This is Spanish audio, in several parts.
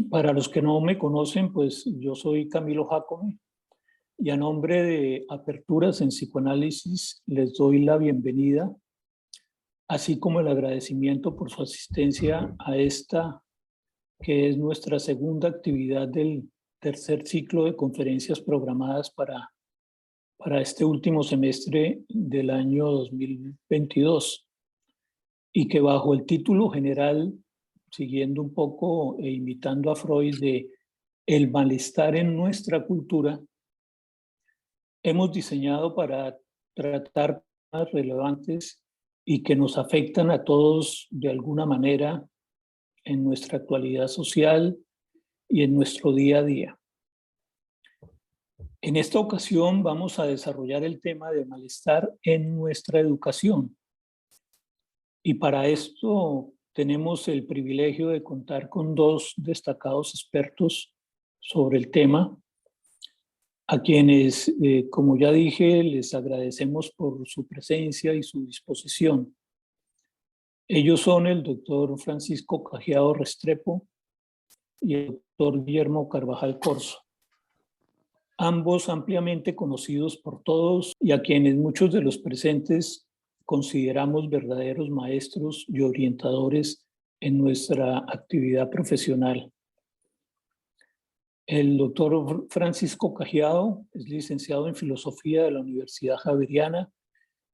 Para los que no me conocen, pues yo soy Camilo Jácome y a nombre de Aperturas en Psicoanálisis les doy la bienvenida, así como el agradecimiento por su asistencia a esta, que es nuestra segunda actividad del tercer ciclo de conferencias programadas para este último semestre del año 2022 y que bajo el título general, siguiendo un poco e imitando a Freud, de El malestar en nuestra cultura, hemos diseñado para tratar temas relevantes y que nos afectan a todos de alguna manera en nuestra actualidad social y en nuestro día a día. En esta ocasión vamos a desarrollar el tema de malestar en nuestra educación. Y para esto tenemos el privilegio de contar con dos destacados expertos sobre el tema, a quienes, como ya dije, les agradecemos por su presencia y su disposición. Ellos son el doctor Francisco Cajiado Restrepo y el doctor Guillermo Carvajal Corzo, ambos ampliamente conocidos por todos y a quienes muchos de los presentes consideramos verdaderos maestros y orientadores en nuestra actividad profesional. El doctor Francisco Cajiado es licenciado en Filosofía de la Universidad Javeriana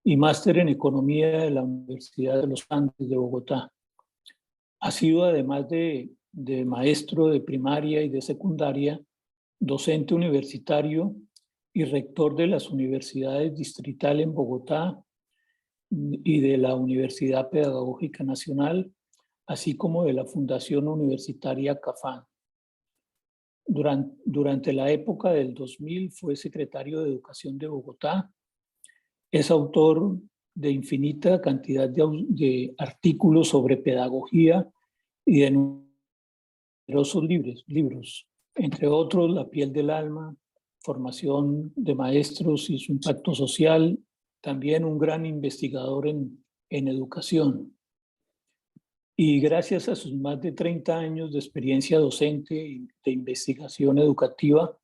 y máster en Economía de la Universidad de los Andes de Bogotá. Ha sido, además de maestro de primaria y de secundaria, docente universitario y rector de las universidades Distrital en Bogotá y de la Universidad Pedagógica Nacional, así como de la Fundación Universitaria CAFAN. Durante la época del 2000 fue secretario de Educación de Bogotá. Es autor de infinita cantidad de artículos sobre pedagogía y de numerosos libros, entre otros La piel del alma, Formación de maestros y su impacto social, también un gran investigador en educación. Y gracias a sus más de 30 años de experiencia docente y de investigación educativa,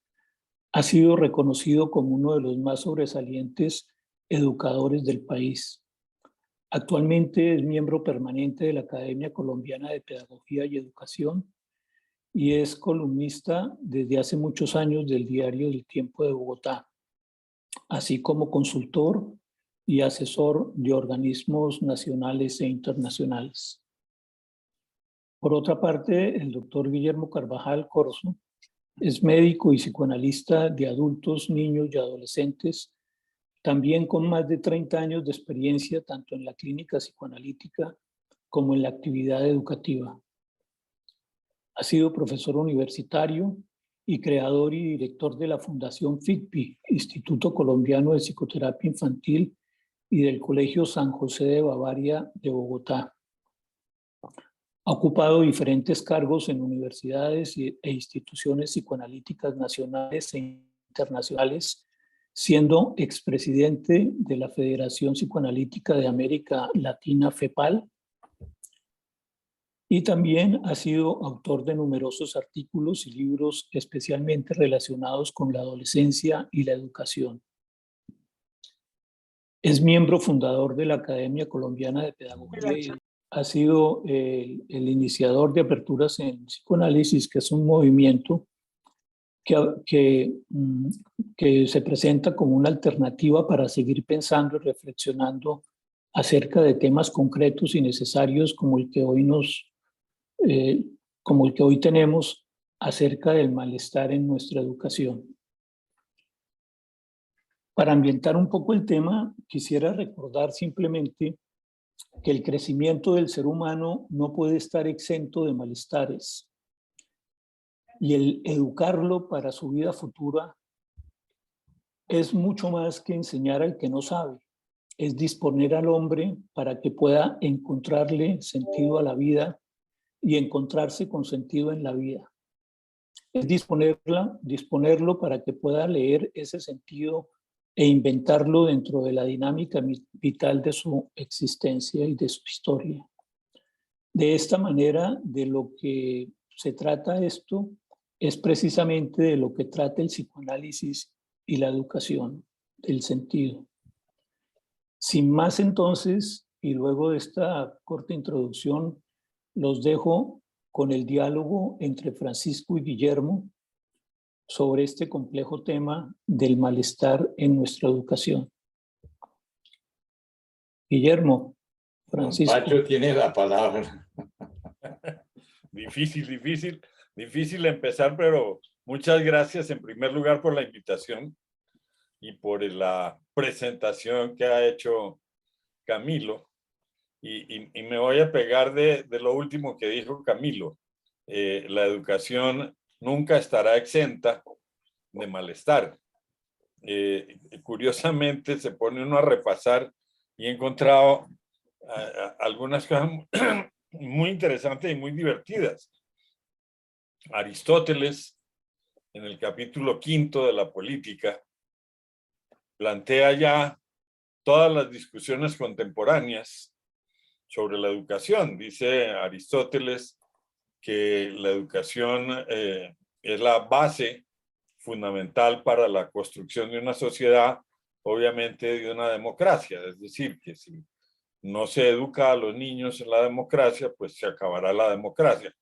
ha sido reconocido como uno de los más sobresalientes educadores del país. Actualmente es miembro permanente de la Academia Colombiana de Pedagogía y Educación y es columnista desde hace muchos años del diario El Tiempo de Bogotá, así como consultor y asesor de organismos nacionales e internacionales. Por otra parte, el doctor Guillermo Carvajal Corzo es médico y psicoanalista de adultos, niños y adolescentes, también con más de 30 años de experiencia tanto en la clínica psicoanalítica como en la actividad educativa. Ha sido profesor universitario y creador y director de la Fundación FICPI, Instituto Colombiano de Psicoterapia Infantil, y del Colegio San José de Bavaria de Bogotá. Ha ocupado diferentes cargos en universidades e instituciones psicoanalíticas nacionales e internacionales, siendo expresidente de la Federación Psicoanalítica de América Latina, FEPAL, y también ha sido autor de numerosos artículos y libros especialmente relacionados con la adolescencia y la educación. Es miembro fundador de la Academia Colombiana de Pedagogía y ha sido el iniciador de Aperturas en Psicoanálisis, que es un movimiento que se presenta como una alternativa para seguir pensando y reflexionando acerca de temas concretos y necesarios como el que hoy tenemos acerca del malestar en nuestra educación. Para ambientar un poco el tema, quisiera recordar simplemente que el crecimiento del ser humano no puede estar exento de malestares y el educarlo para su vida futura es mucho más que enseñar al que no sabe, es disponer al hombre para que pueda encontrarle sentido a la vida y encontrarse con sentido en la vida. Es disponerlo para que pueda leer ese sentido e inventarlo dentro de la dinámica vital de su existencia y de su historia. De esta manera, de lo que se trata esto es precisamente de lo que trata el psicoanálisis y la educación, del sentido. Sin más entonces, y luego de esta corta introducción, los dejo con el diálogo entre Francisco y Guillermo sobre este complejo tema del malestar en nuestra educación. Guillermo, Francisco. Pacho tiene la palabra. Difícil empezar, pero muchas gracias en primer lugar por la invitación y por la presentación que ha hecho Camilo. Y me voy a pegar de lo último que dijo Camilo. La educación nunca estará exenta de malestar. Curiosamente se pone uno a repasar y he encontrado algunas cosas muy interesantes y muy divertidas. Aristóteles, en el capítulo 5 de la Política, plantea ya todas las discusiones contemporáneas sobre la educación. Dice Aristóteles que la educación es la base fundamental para la construcción de una sociedad, obviamente de una democracia. Es decir, que si no se educa a los niños en la democracia, pues se acabará la democracia.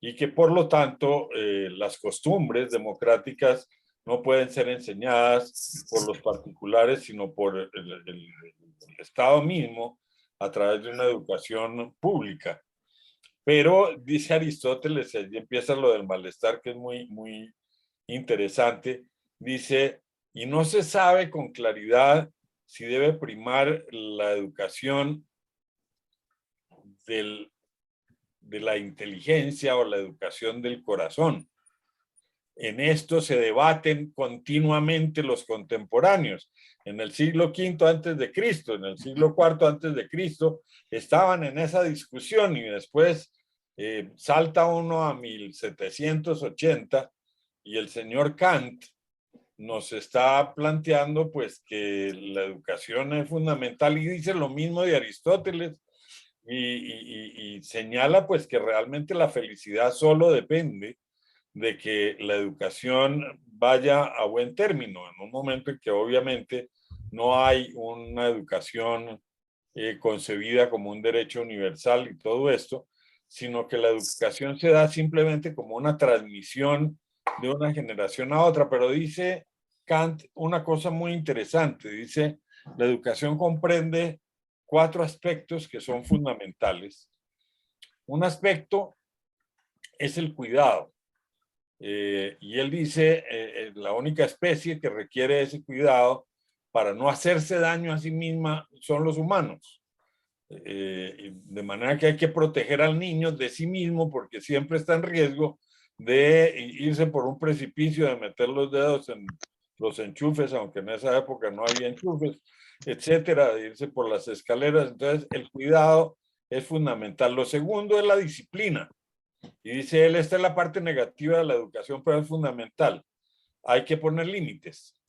Y que por lo tanto las costumbres democráticas no pueden ser enseñadas por los particulares, sino por el Estado mismo a través de una educación pública. Pero dice Aristóteles, y empieza lo del malestar, que es muy interesante, dice, y no se sabe con claridad si debe primar la educación de la inteligencia o la educación del corazón. En esto se debaten continuamente los contemporáneos. En el siglo V antes de Cristo, en el siglo IV antes de Cristo, estaban en esa discusión y después salta uno a 1780 y el señor Kant nos está planteando pues que la educación es fundamental y dice lo mismo de Aristóteles y señala pues que realmente la felicidad solo depende de que la educación vaya a buen término, en un momento en que obviamente no hay una educación concebida como un derecho universal y todo esto, sino que la educación se da simplemente como una transmisión de una generación a otra. Pero dice Kant una cosa muy interesante, dice, la educación comprende 4 aspectos que son fundamentales. Un aspecto es el cuidado. Y él dice, la única especie que requiere ese cuidado para no hacerse daño a sí misma son los humanos. De manera que hay que proteger al niño de sí mismo porque siempre está en riesgo de irse por un precipicio, de meter los dedos en los enchufes, aunque en esa época no había enchufes, etcétera, de irse por las escaleras. Entonces, el cuidado es fundamental. Lo segundo es la disciplina. Y dice él, esta es la parte negativa de la educación, pero es fundamental. Hay que poner límites,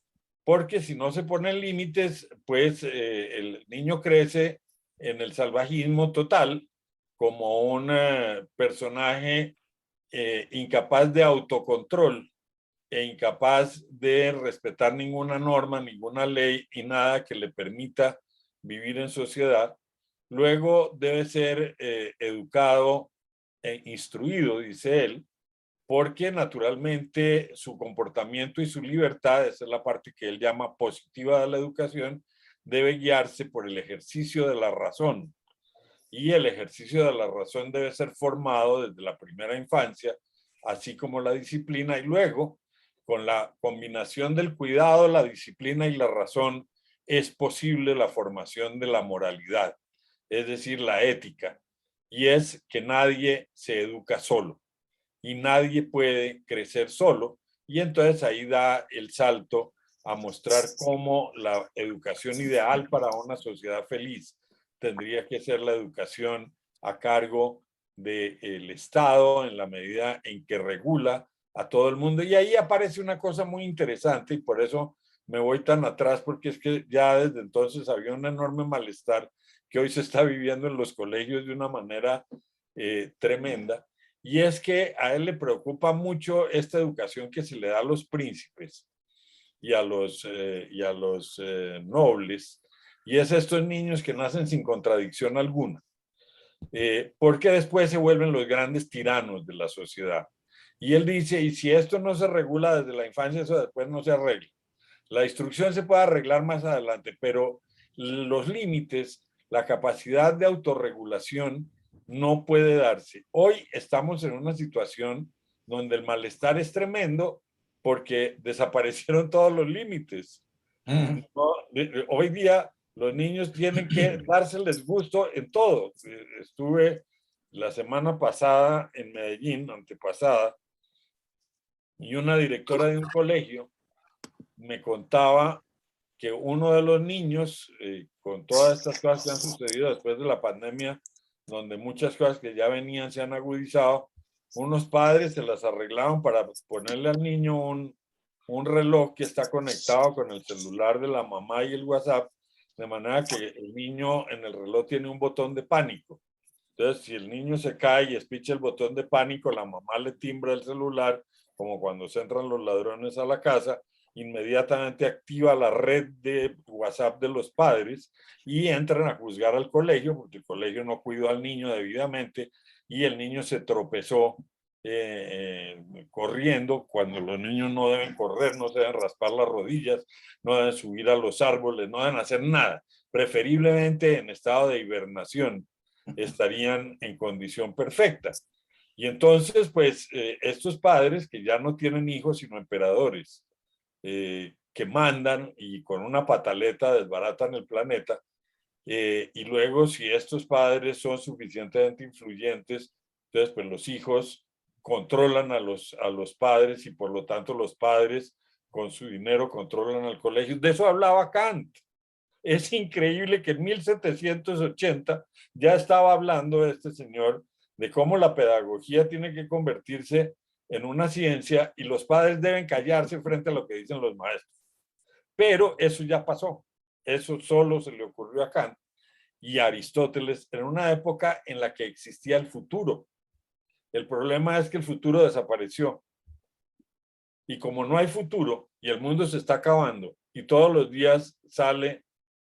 porque si no se ponen límites, pues el niño crece en el salvajismo total como un personaje incapaz de autocontrol e incapaz de respetar ninguna norma, ninguna ley y nada que le permita vivir en sociedad. Luego debe ser educado e instruido, dice él, porque naturalmente su comportamiento y su libertad, esa es la parte que él llama positiva de la educación, debe guiarse por el ejercicio de la razón. Y el ejercicio de la razón debe ser formado desde la primera infancia, así como la disciplina, y luego, con la combinación del cuidado, la disciplina y la razón, es posible la formación de la moralidad, es decir, la ética, y es que nadie se educa solo y nadie puede crecer solo, y entonces ahí da el salto a mostrar cómo la educación ideal para una sociedad feliz tendría que ser la educación a cargo del Estado en la medida en que regula a todo el mundo. Y ahí aparece una cosa muy interesante y por eso me voy tan atrás, porque es que ya desde entonces había un enorme malestar que hoy se está viviendo en los colegios de una manera tremenda. y es que a él le preocupa mucho esta educación que se le da a los príncipes y a los nobles, y es estos niños que nacen sin contradicción alguna, porque después se vuelven los grandes tiranos de la sociedad. Y él dice, y si esto no se regula desde la infancia, eso después no se arregla. La instrucción se puede arreglar más adelante, pero los límites, la capacidad de autorregulación no puede darse. Hoy estamos en una situación donde el malestar es tremendo porque desaparecieron todos los límites. ¿No? Hoy día los niños tienen que dárseles gusto en todo. Estuve la semana pasada en Medellín, antepasada, y una directora de un colegio me contaba que uno de los niños, con todas estas cosas que han sucedido después de la pandemia, donde muchas cosas que ya venían se han agudizado, unos padres se las arreglaban para ponerle al niño un reloj que está conectado con el celular de la mamá y el WhatsApp, de manera que el niño en el reloj tiene un botón de pánico. Entonces, si el niño se cae y espicha el botón de pánico, la mamá le timbra el celular, como cuando se entran los ladrones a la casa, inmediatamente activa la red de WhatsApp de los padres y entran a juzgar al colegio, porque el colegio no cuidó al niño debidamente y el niño se tropezó corriendo, cuando los niños no deben correr, no se deben raspar las rodillas, no deben subir a los árboles, no deben hacer nada, preferiblemente en estado de hibernación, estarían en condición perfecta. Y entonces, pues, estos padres que ya no tienen hijos, sino emperadores, que mandan y con una pataleta desbaratan el planeta, y luego si estos padres son suficientemente influyentes, entonces pues los hijos controlan a los padres y por lo tanto los padres con su dinero controlan al colegio. De eso hablaba Kant. Es increíble que en 1780 ya estaba hablando este señor de cómo la pedagogía tiene que convertirse en una ciencia y los padres deben callarse frente a lo que dicen los maestros. Pero eso ya pasó. Eso solo se le ocurrió a Kant y a Aristóteles en una época en la que existía el futuro. El problema es que el futuro desapareció. Y como no hay futuro y el mundo se está acabando y todos los días sale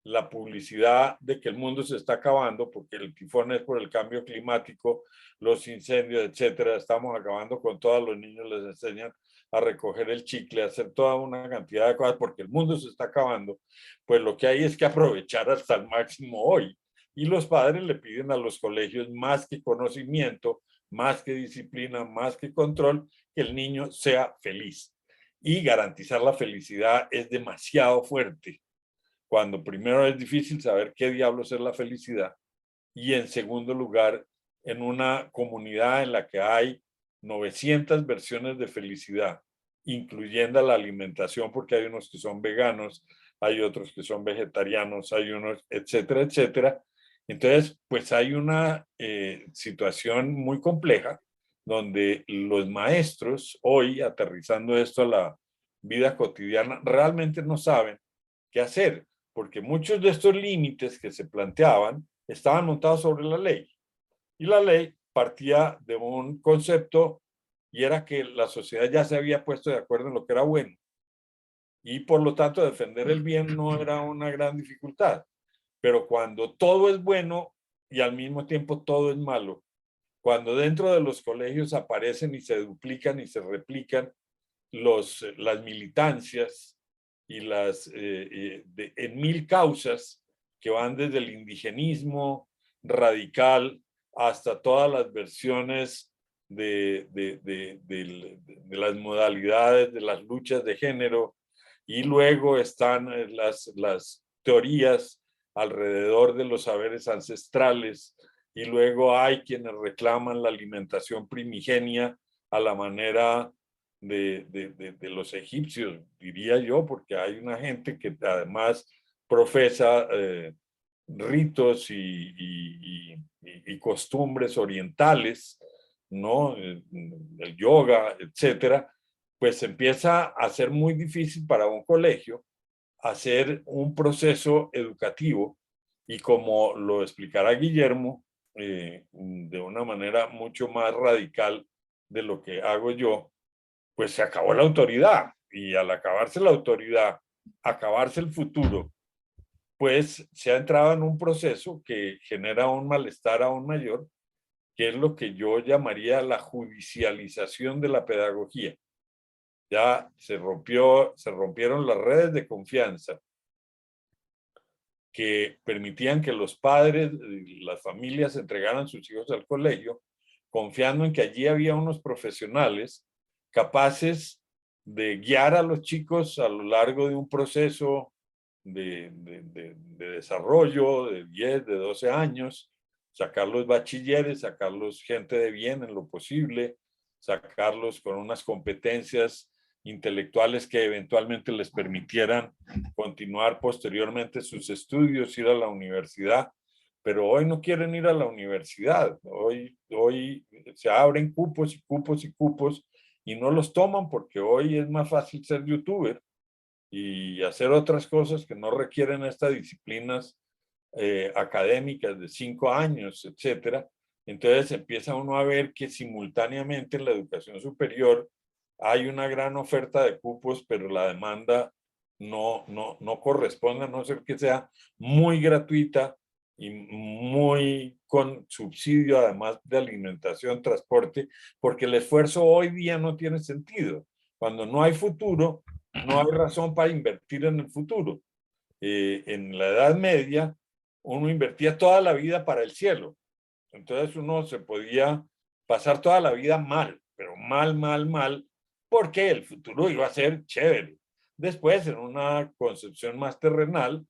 la publicidad de que el mundo se está acabando porque el tifón es por el cambio climático, los incendios, etcétera, estamos acabando con todos los niños, les enseñan a recoger el chicle, a hacer toda una cantidad de cosas porque el mundo se está acabando, pues lo que hay es que aprovechar hasta el máximo hoy. Y los padres le piden a los colegios más que conocimiento, más que disciplina, más que control, que el niño sea feliz. Y garantizar la felicidad es demasiado fuerte, cuando primero es difícil saber qué diablos es la felicidad y en segundo lugar, en una comunidad en la que hay 900 versiones de felicidad, incluyendo la alimentación, porque hay unos que son veganos, hay otros que son vegetarianos, hay unos, etcétera, etcétera. Entonces, pues hay una situación muy compleja donde los maestros hoy, aterrizando esto a la vida cotidiana, realmente no saben qué hacer, porque muchos de estos límites que se planteaban estaban montados sobre la ley. Y la ley partía de un concepto y era que la sociedad ya se había puesto de acuerdo en lo que era bueno. Y por lo tanto defender el bien no era una gran dificultad. Pero cuando todo es bueno y al mismo tiempo todo es malo, cuando dentro de los colegios aparecen y se duplican y se replican las militancias y en mil causas que van desde el indigenismo radical hasta todas las versiones de las modalidades de las luchas de género, y luego están las teorías alrededor de los saberes ancestrales, y luego hay quienes reclaman la alimentación primigenia a la manera de los egipcios, diría yo, porque hay una gente que además profesa ritos y costumbres orientales, ¿no? El yoga, etcétera, pues empieza a ser muy difícil para un colegio hacer un proceso educativo y, como lo explicará Guillermo, de una manera mucho más radical de lo que hago yo, pues se acabó la autoridad. Y al acabarse la autoridad, acabarse el futuro, pues se ha entrado en un proceso que genera un malestar aún mayor, que es lo que yo llamaría la judicialización de la pedagogía. Ya se rompieron las redes de confianza que permitían que los padres y las familias entregaran sus hijos al colegio, confiando en que allí había unos profesionales capaces de guiar a los chicos a lo largo de un proceso de desarrollo de 10, de 12 años, sacarlos bachilleres, sacarlos gente de bien en lo posible, sacarlos con unas competencias intelectuales que eventualmente les permitieran continuar posteriormente sus estudios, ir a la universidad, pero hoy no quieren ir a la universidad. Hoy se abren cupos y cupos y cupos y no los toman porque hoy es más fácil ser youtuber y hacer otras cosas que no requieren estas disciplinas académicas de 5 años, etcétera. Entonces empieza uno a ver que simultáneamente en la educación superior hay una gran oferta de cupos, pero la demanda no corresponde, a no ser que sea muy gratuita y muy con subsidio, además de alimentación, transporte, porque el esfuerzo hoy día no tiene sentido. Cuando no hay futuro, no hay razón para invertir en el futuro. En la Edad Media, uno invertía toda la vida para el cielo. Entonces uno se podía pasar toda la vida mal, pero mal, porque el futuro iba a ser chévere. Después, en una concepción más terrenal,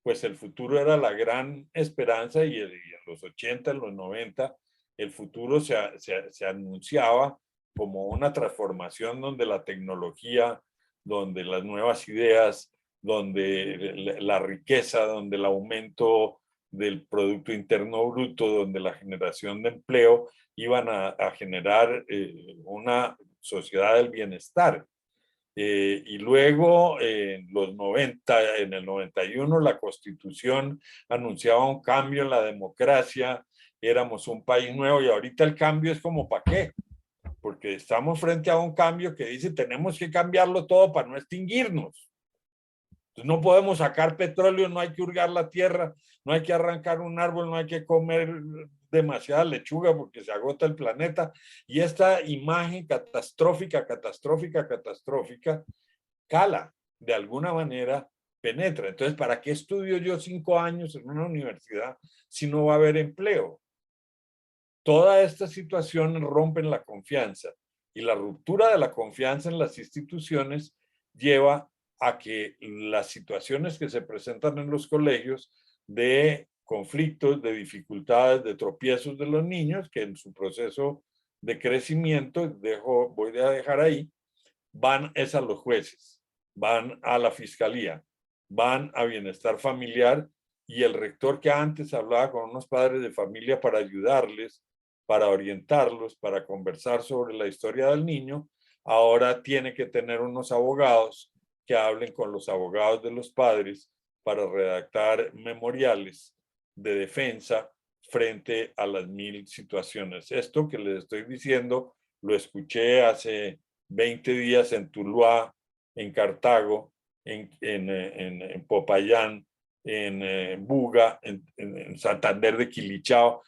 pues el futuro era la gran esperanza y en los 80, en los 90, el futuro se anunciaba como una transformación donde la tecnología, donde las nuevas ideas, donde la riqueza, donde el aumento del Producto Interno Bruto, donde la generación de empleo iban a generar una sociedad del bienestar. Y luego en los 90, en el 91, la Constitución anunciaba un cambio en la democracia, éramos un país nuevo y ahorita el cambio es como ¿para qué? Porque estamos frente a un cambio que dice tenemos que cambiarlo todo para no extinguirnos. Entonces no podemos sacar petróleo, no hay que hurgar la tierra, no hay que arrancar un árbol, no hay que comer demasiada lechuga porque se agota el planeta. Y esta imagen catastrófica, cala, de alguna manera penetra. Entonces, ¿para qué estudio yo 5 años en una universidad si no va a haber empleo? Todas estas situaciones rompen la confianza y la ruptura de la confianza en las instituciones lleva a que las situaciones que se presentan en los colegios de conflictos, de dificultades, de tropiezos de los niños, que en su proceso de crecimiento, voy a dejar ahí, van a los jueces, van a la fiscalía, van a bienestar familiar y el rector que antes hablaba con unos padres de familia para ayudarles, para orientarlos, para conversar sobre la historia del niño, ahora tiene que tener unos abogados que hablen con los abogados de los padres para redactar memoriales de defensa frente a las 1000 situaciones. Esto que les estoy diciendo lo escuché hace 20 días en Tuluá, en Cartago, en Popayán, en Buga, en Santander de Quilichao,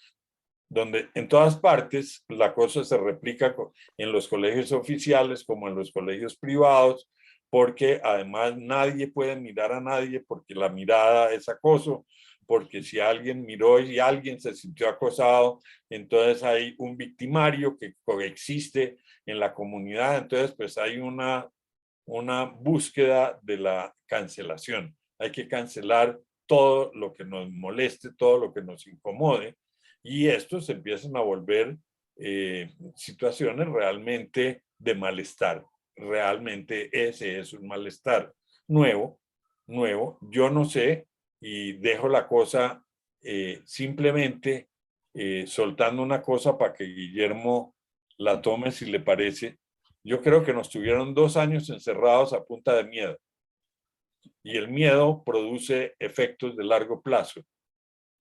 donde en todas partes la cosa se replica en los colegios oficiales como en los colegios privados, porque además nadie puede mirar a nadie porque la mirada es acoso, porque si alguien miró y alguien se sintió acosado, entonces hay un victimario que coexiste en la comunidad, entonces pues hay una búsqueda de la cancelación. Hay que cancelar todo lo que nos moleste, todo lo que nos incomode, y estos empiezan a volver situaciones realmente de malestar. Realmente ese es un malestar nuevo. Yo no sé y dejo la cosa simplemente soltando una cosa para que Guillermo la tome si le parece. Yo creo que nos tuvieron 2 años encerrados a punta de miedo. Y el miedo produce efectos de largo plazo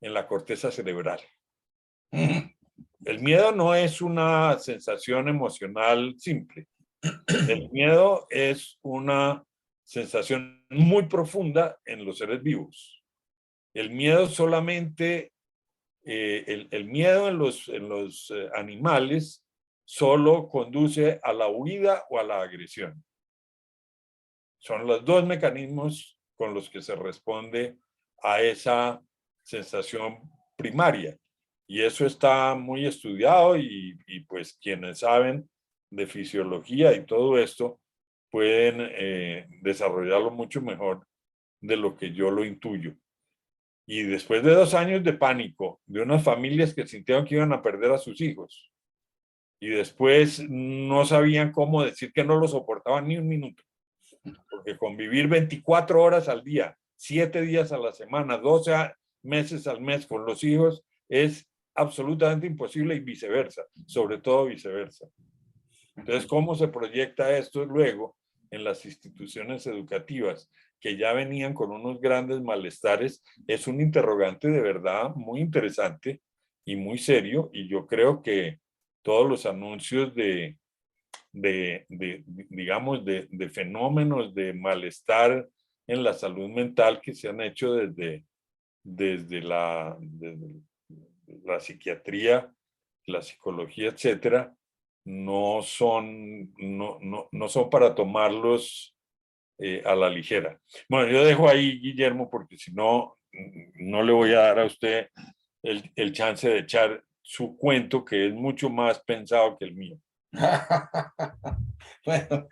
en la corteza cerebral. El miedo no es una sensación emocional simple. El miedo es una sensación muy profunda en los seres vivos. El miedo solamente, el miedo en los animales solo conduce a la huida o a la agresión. Son los dos mecanismos con los que se responde a esa sensación primaria. Y eso está muy estudiado y pues quienes saben de fisiología y todo esto pueden desarrollarlo mucho mejor de lo que yo lo intuyo. Y después de 2 años de pánico, de unas familias que sintieron que iban a perder a sus hijos, y después no sabían cómo decir que no lo soportaban ni un minuto, porque convivir 24 horas al día, 7 días a la semana, 12 meses al mes con los hijos es absolutamente imposible y viceversa, sobre todo viceversa. Entonces, ¿cómo se proyecta esto luego en las instituciones educativas que ya venían con unos grandes malestares? Es un interrogante de verdad muy interesante y muy serio, y yo creo que todos los anuncios digamos, de fenómenos de malestar en la salud mental que se han hecho desde la psiquiatría, la psicología, etcétera, no son para tomarlos a la ligera. Bueno, yo dejo ahí, Guillermo, porque si no, no le voy a dar a usted el chance de echar su cuento, que es mucho más pensado que el mío. Bueno,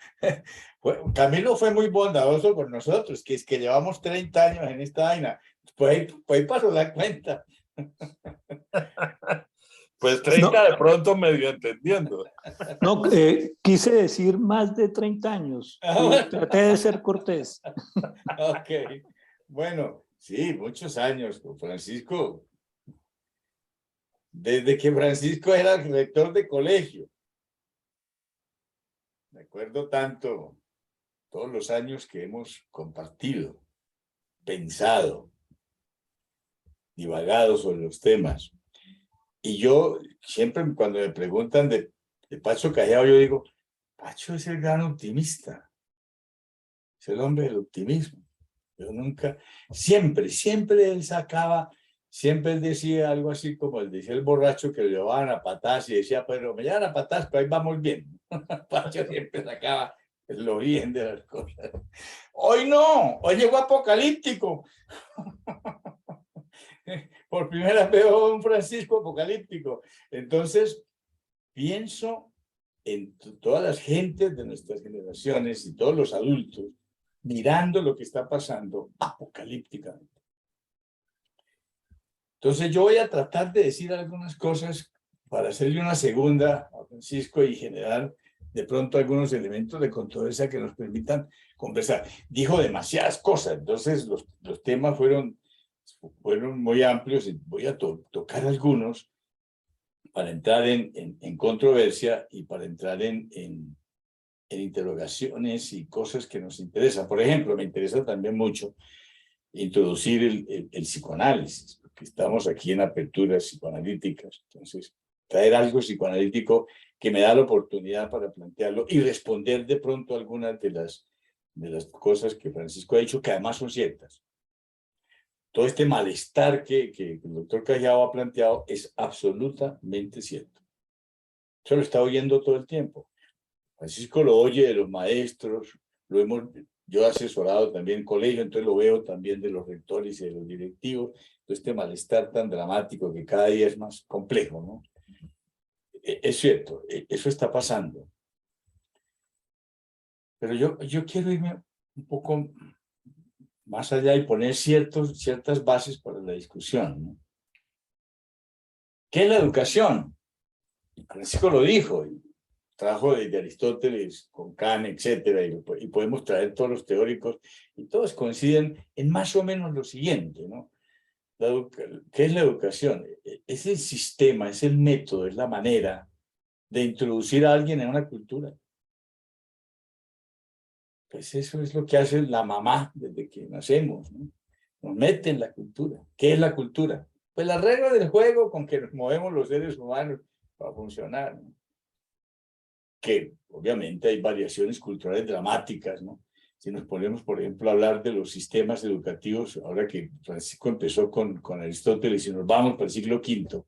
Camilo fue muy bondadoso con nosotros, que es que llevamos 30 años en esta vaina. Pues ahí pasó la cuenta. Pues 30 de pronto medio entendiendo. No, quise decir más de 30 años. Traté de ser cortés. Ok. Bueno, sí, muchos años con Francisco. Desde que Francisco era rector de colegio. Me acuerdo tanto todos los años que hemos compartido, pensado, divagado sobre los temas. Y yo siempre cuando me preguntan de Pacho Callao, yo digo, Pacho es el gran optimista, es el hombre del optimismo. Yo nunca, siempre él sacaba, siempre él decía algo así como él decía el borracho que lo llevaban a patadas y decía, pero me llevan a patadas, pero ahí vamos bien. Pacho siempre sacaba lo bien de las cosas. Hoy no, hoy llegó apocalíptico. Por primera vez veo a un Francisco apocalíptico. Entonces, pienso en todas las gentes de nuestras generaciones y todos los adultos mirando lo que está pasando apocalípticamente. Entonces, yo voy a tratar de decir algunas cosas para hacerle una segunda a Francisco y generar de pronto algunos elementos de controversia que nos permitan conversar. Dijo demasiadas cosas, entonces los temas fueron muy amplios y voy a tocar algunos para entrar en controversia y para entrar en interrogaciones y cosas que nos interesan. Por ejemplo, me interesa también mucho introducir el psicoanálisis, porque estamos aquí en aperturas psicoanalíticas. Entonces, traer algo psicoanalítico que me da la oportunidad para plantearlo y responder de pronto algunas de las cosas que Francisco ha dicho, que además son ciertas. Todo este malestar que el doctor Callao ha planteado es absolutamente cierto. Eso lo está oyendo todo el tiempo. Francisco lo oye de los maestros, yo he asesorado también en colegio, entonces lo veo también de los rectores y de los directivos, todo este malestar tan dramático que cada día es más complejo, ¿no? Es cierto, eso está pasando. Pero yo quiero irme un poco más allá y poner ciertas bases para la discusión, ¿no? ¿Qué es la educación? Francisco lo dijo, trajo desde Aristóteles con Kant, etcétera, y podemos traer todos los teóricos, y todos coinciden en más o menos lo siguiente, ¿no? ¿Qué es la educación? Es el sistema, es el método, es la manera de introducir a alguien en una cultura. Pues eso es lo que hace la mamá desde que nacemos, ¿no? Nos mete en la cultura. ¿Qué es la cultura? Pues las reglas del juego con que nos movemos los seres humanos para funcionar, ¿no? Que obviamente hay variaciones culturales dramáticas, ¿no? Si nos ponemos, por ejemplo, a hablar de los sistemas educativos, ahora que Francisco empezó con Aristóteles y nos vamos para el siglo V,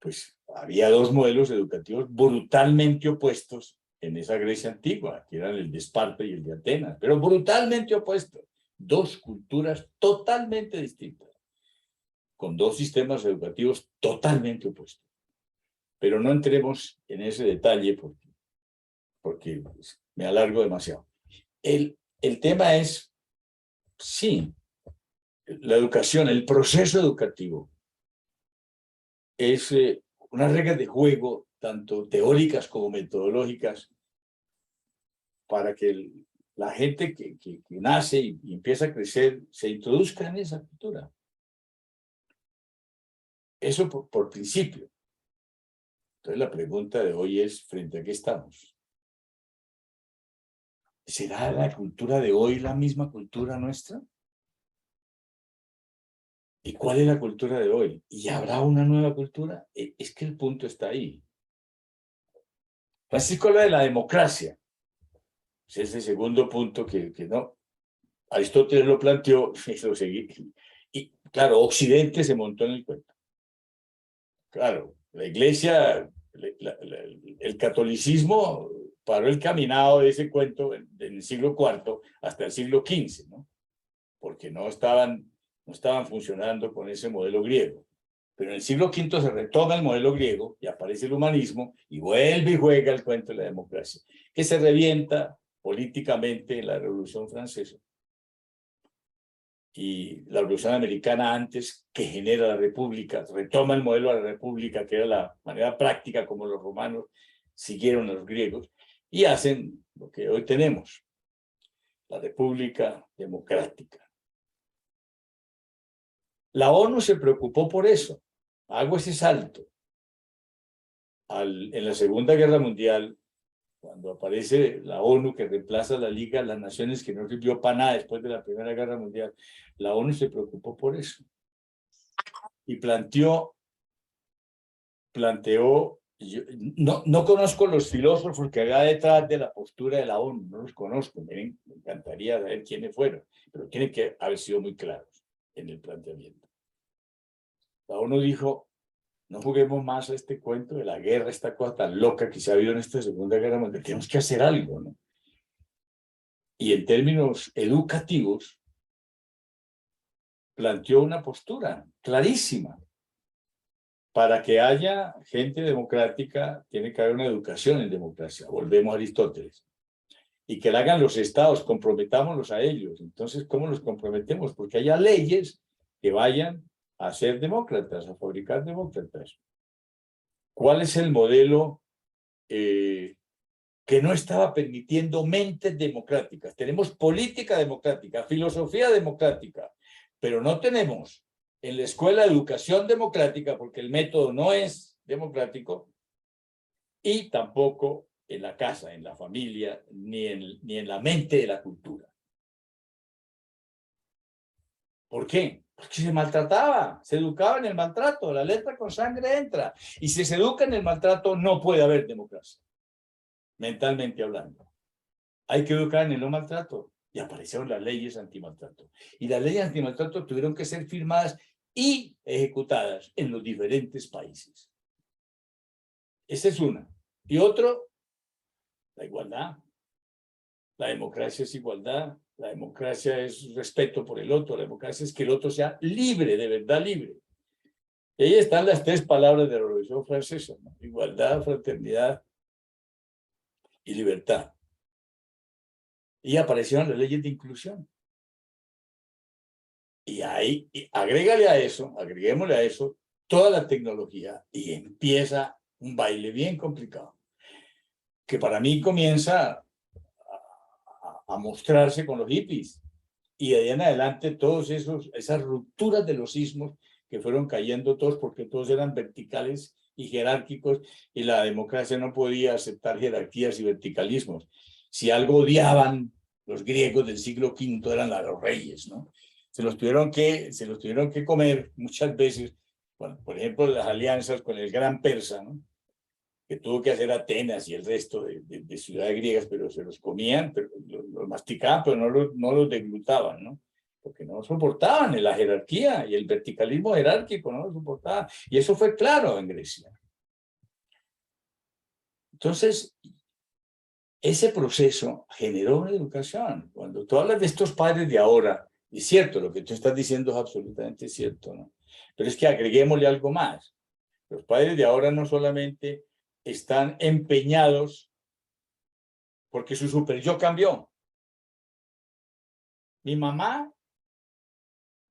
pues había dos modelos educativos brutalmente opuestos en esa Grecia antigua, que eran el de Esparta y el de Atenas, pero brutalmente opuestos. Dos culturas totalmente distintas, con dos sistemas educativos totalmente opuestos. Pero no entremos en ese detalle porque me alargo demasiado. El tema es, sí, la educación, el proceso educativo es unas reglas de juego, tanto teóricas como metodológicas, para que la gente que nace y empieza a crecer se introduzca en esa cultura. Eso por principio. Entonces la pregunta de hoy es, ¿frente a qué estamos? ¿Será la cultura de hoy la misma cultura nuestra? ¿Y cuál es la cultura de hoy? ¿Y habrá una nueva cultura? Es que el punto está ahí. Francisco habla de la democracia. Es ese segundo punto que no. Aristóteles lo planteó y lo seguí. Y claro, Occidente se montó en el cuento. Claro, la iglesia, el catolicismo paró el caminado de ese cuento en el siglo IV hasta el siglo XV, ¿no? Porque no estaban funcionando con ese modelo griego. Pero en el siglo V se retoma el modelo griego y aparece el humanismo y vuelve y juega el cuento de la democracia, que se revienta políticamente en la Revolución Francesa. Y la Revolución Americana antes, que genera la República, retoma el modelo de la República, que era la manera práctica como los romanos siguieron a los griegos, y hacen lo que hoy tenemos, la República Democrática. La ONU se preocupó por eso. Hago ese salto. En la Segunda Guerra Mundial, cuando aparece la ONU que reemplaza a la Liga de las Naciones, que no sirvió para nada después de la Primera Guerra Mundial, la ONU se preocupó por eso. Y planteó, yo no conozco los filósofos que había detrás de la postura de la ONU, no los conozco, me encantaría saber quiénes fueron, pero tienen que haber sido muy claros en el planteamiento. La ONU dijo, no juguemos más a este cuento de la guerra, esta cosa tan loca que se ha habido en esta Segunda Guerra Mundial, tenemos que hacer algo, ¿no? Y en términos educativos, planteó una postura clarísima. Para que haya gente democrática, tiene que haber una educación en democracia. Volvemos a Aristóteles. Y que la hagan los estados, comprometámoslos a ellos. Entonces, ¿cómo los comprometemos? Porque haya leyes que vayan a ser demócratas, a fabricar demócratas. ¿Cuál es el modelo que no estaba permitiendo mentes democráticas? Tenemos política democrática, filosofía democrática, pero no tenemos en la escuela educación democrática, porque el método no es democrático, y tampoco en la casa, en la familia, ni en la mente de la cultura. ¿Por qué? Porque se maltrataba, se educaba en el maltrato, la letra con sangre entra, y si se educa en el maltrato no puede haber democracia, mentalmente hablando. Hay que educar en el no maltrato, y aparecieron las leyes antimaltrato. Y las leyes antimaltrato tuvieron que ser firmadas y ejecutadas en los diferentes países. Esa es una. Y otro, la igualdad. La democracia es igualdad, la democracia es respeto por el otro, la democracia es que el otro sea libre, de verdad libre. Y ahí están las tres palabras de la Revolución Francesa, ¿no? Igualdad, fraternidad y libertad. Y aparecieron las leyes de inclusión. Y ahí, agrémosle a eso toda la tecnología y empieza un baile bien complicado, que para mí comienza a mostrarse con los hippies y de ahí en adelante todos esas rupturas de los ismos que fueron cayendo todos porque todos eran verticales y jerárquicos y la democracia no podía aceptar jerarquías y verticalismos. Si algo odiaban los griegos del siglo V eran a los reyes, ¿no? se los tuvieron que comer muchas veces, bueno, por ejemplo, las alianzas con el gran persa, ¿no? Que tuvo que hacer Atenas y el resto de ciudades griegas, pero se los comían, pero los masticaban, pero no los deglutaban, ¿no? Porque no soportaban la jerarquía y el verticalismo jerárquico, no lo soportaban. Y eso fue claro en Grecia. Entonces, ese proceso generó una educación. Cuando tú hablas de estos padres de ahora, es cierto, lo que tú estás diciendo es absolutamente cierto, ¿no? Pero es que agreguémosle algo más. Los padres de ahora no solamente están empeñados porque su super yo cambió. Mi mamá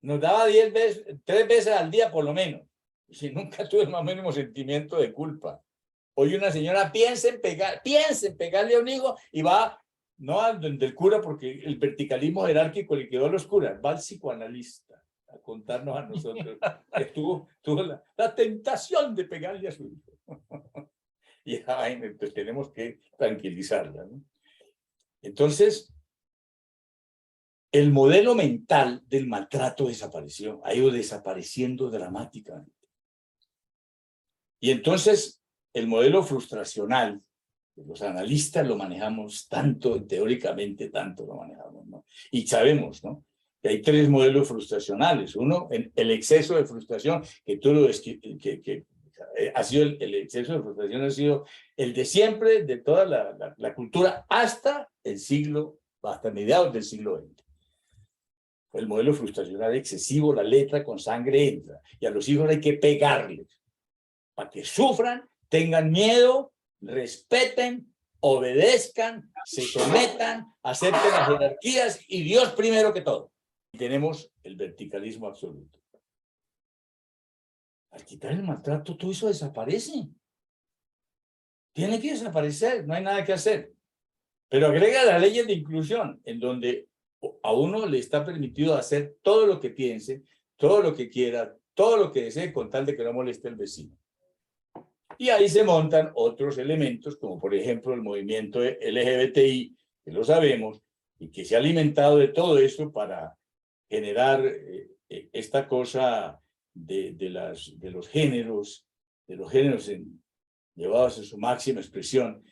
nos daba 3 veces al día por lo menos. Y nunca tuve el más mínimo sentimiento de culpa. Hoy una señora piensa en pegarle a un hijo y va, no al del cura, porque el verticalismo jerárquico le quedó a los curas, va al psicoanalista a contarnos a nosotros que tuvo la tentación de pegarle a su hijo. Y entonces tenemos que tranquilizarla, ¿no? Entonces, el modelo mental del maltrato desapareció, ha ido desapareciendo dramáticamente. Y entonces, el modelo frustracional, los analistas lo manejamos tanto, teóricamente tanto lo manejamos, ¿no? Y sabemos, ¿no?, que hay 3 modelos frustracionales. Uno, el exceso de frustración, que tú lo que ha sido el exceso de frustración, ha sido el de siempre, de toda la cultura, hasta mediados del siglo XX. El modelo frustracional excesivo, la letra con sangre entra, y a los hijos hay que pegarles para que sufran, tengan miedo, respeten, obedezcan, se sometan, acepten las jerarquías y Dios primero que todo. Y tenemos el verticalismo absoluto. Al quitar el maltrato, todo eso desaparece. Tiene que desaparecer, no hay nada que hacer. Pero agrega las leyes de inclusión, en donde a uno le está permitido hacer todo lo que piense, todo lo que quiera, todo lo que desee, con tal de que no moleste al vecino. Y ahí se montan otros elementos, como por ejemplo el movimiento LGBTI, que lo sabemos, y que se ha alimentado de todo eso para generar esta cosa de los géneros llevados a su máxima expresión,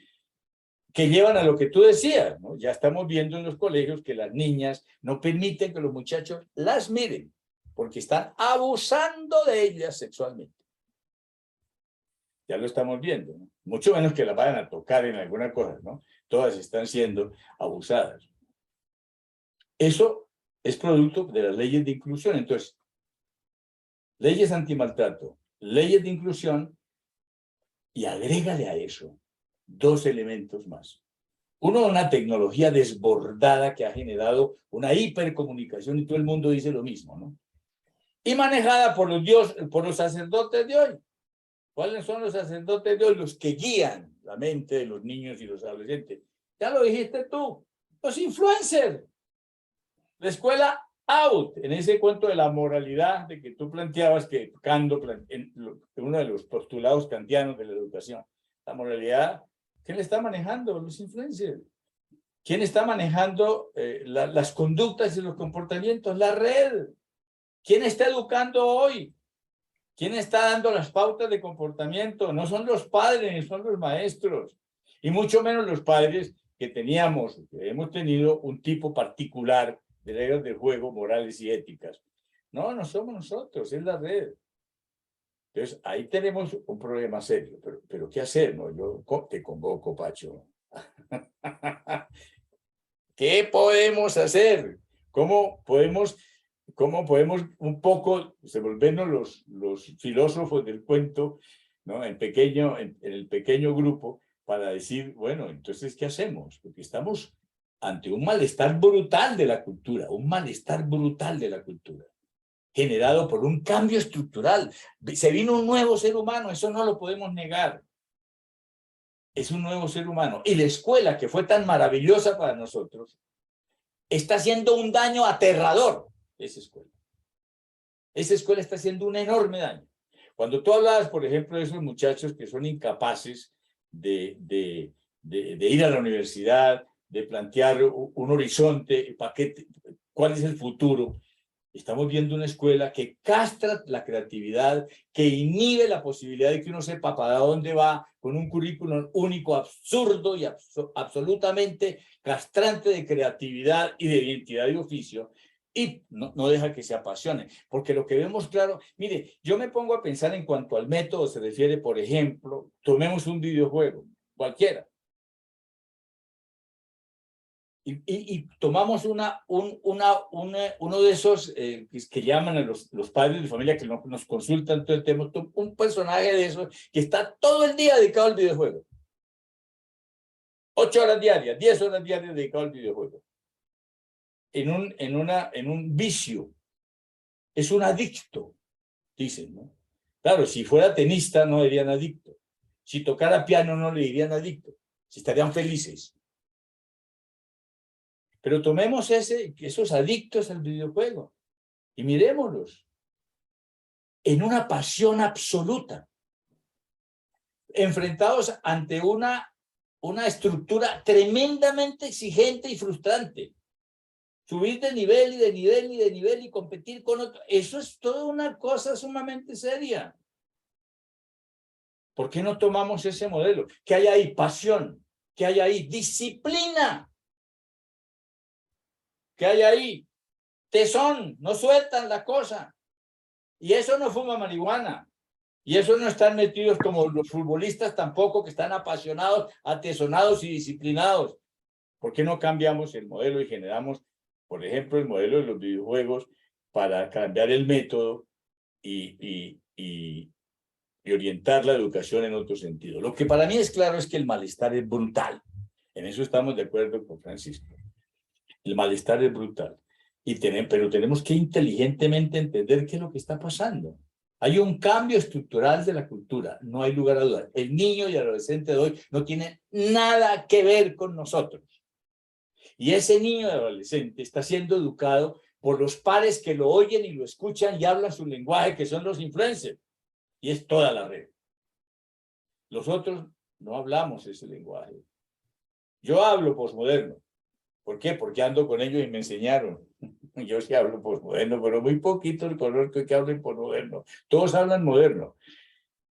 que llevan a lo que tú decías, ¿no? Ya estamos viendo en los colegios que las niñas no permiten que los muchachos las miren, porque están abusando de ellas sexualmente. Ya lo estamos viendo, ¿no? Mucho menos que las vayan a tocar en alguna cosa, ¿no? Todas están siendo abusadas. Eso es producto de las leyes de inclusión. Entonces, leyes antimaltrato, leyes de inclusión, y agrégale a eso 2 elementos más. Uno, una tecnología desbordada que ha generado una hipercomunicación, y todo el mundo dice lo mismo, ¿no? Y manejada por los sacerdotes de hoy. ¿Cuáles son los sacerdotes de hoy? Los que guían la mente de los niños y los adolescentes. Ya lo dijiste tú, los influencers. La escuela out, en ese cuento de la moralidad de que tú planteabas, que en uno de los postulados kantianos de la educación, la moralidad, ¿quién le está manejando? Los influencers. ¿Quién está manejando las conductas y los comportamientos? La red. ¿Quién está educando hoy? ¿Quién está dando las pautas de comportamiento? No son los padres, ni son los maestros, y mucho menos los padres que hemos tenido un tipo particular de reglas del juego morales y éticas. No somos nosotros, es la red. Entonces, ahí tenemos un problema serio, pero ¿qué hacer? No, yo te convoco, Pacho. ¿Qué podemos hacer? ¿Cómo podemos un poco volvernos los filósofos del cuento, ¿no? En el pequeño grupo, para decir, bueno, entonces, ¿qué hacemos? Porque estamos ante un malestar brutal de la cultura, generado por un cambio estructural. Se vino un nuevo ser humano, eso no lo podemos negar. Es un nuevo ser humano. Y la escuela, que fue tan maravillosa para nosotros, está haciendo un daño aterrador. Esa escuela está haciendo un enorme daño. Cuando tú hablabas, por ejemplo, de esos muchachos que son incapaces de ir a la universidad, de plantear un horizonte, cuál es el futuro, Estamos viendo una escuela que castra la creatividad, que inhibe la posibilidad de que uno sepa para dónde va, con un currículum único, absurdo y absolutamente castrante de creatividad y de identidad de oficio, y no deja que se apasione. Porque lo que vemos claro, mire, yo me pongo a pensar en cuanto al método se refiere, por ejemplo, tomemos un videojuego, cualquiera. Y tomamos uno de esos que llaman a los padres de familia que nos consultan todo el tema, un personaje de esos que está todo el día dedicado al videojuego. 8 horas diarias, 10 horas diarias dedicado al videojuego. En un vicio. Es un adicto, dicen, ¿no? Claro, si fuera tenista no dirían adicto. Si tocara piano no le dirían adicto. Si estarían felices. Pero tomemos esos adictos al videojuego y mirémoslos en una pasión absoluta, enfrentados ante una estructura tremendamente exigente y frustrante. Subir de nivel y de nivel y de nivel y competir con otro, eso es toda una cosa sumamente seria. ¿Por qué no tomamos ese modelo? ¿Qué hay ahí? Pasión. ¿Qué hay ahí? Disciplina. ¿Qué hay ahí? Tesón, no sueltan la cosa. Y eso no fuma marihuana. Y eso no están metidos como los futbolistas tampoco, que están apasionados, atesonados y disciplinados. ¿Por qué no cambiamos el modelo y generamos, por ejemplo, el modelo de los videojuegos para cambiar el método y orientar la educación en otro sentido? Lo que para mí es claro es que el malestar es brutal. En eso estamos de acuerdo con Francisco. El malestar es brutal. Pero tenemos que inteligentemente entender qué es lo que está pasando. Hay un cambio estructural de la cultura, no hay lugar a dudas. El niño y el adolescente de hoy no tienen nada que ver con nosotros. Y ese niño y adolescente está siendo educado por los pares que lo oyen y lo escuchan y hablan su lenguaje, que son los influencers. Y es toda la red. Los otros no hablamos ese lenguaje. Yo hablo posmoderno. ¿Por qué? Porque ando con ellos y me enseñaron. Yo sí hablo posmoderno, pero muy poquito el conozco que hablen posmoderno. Todos hablan moderno.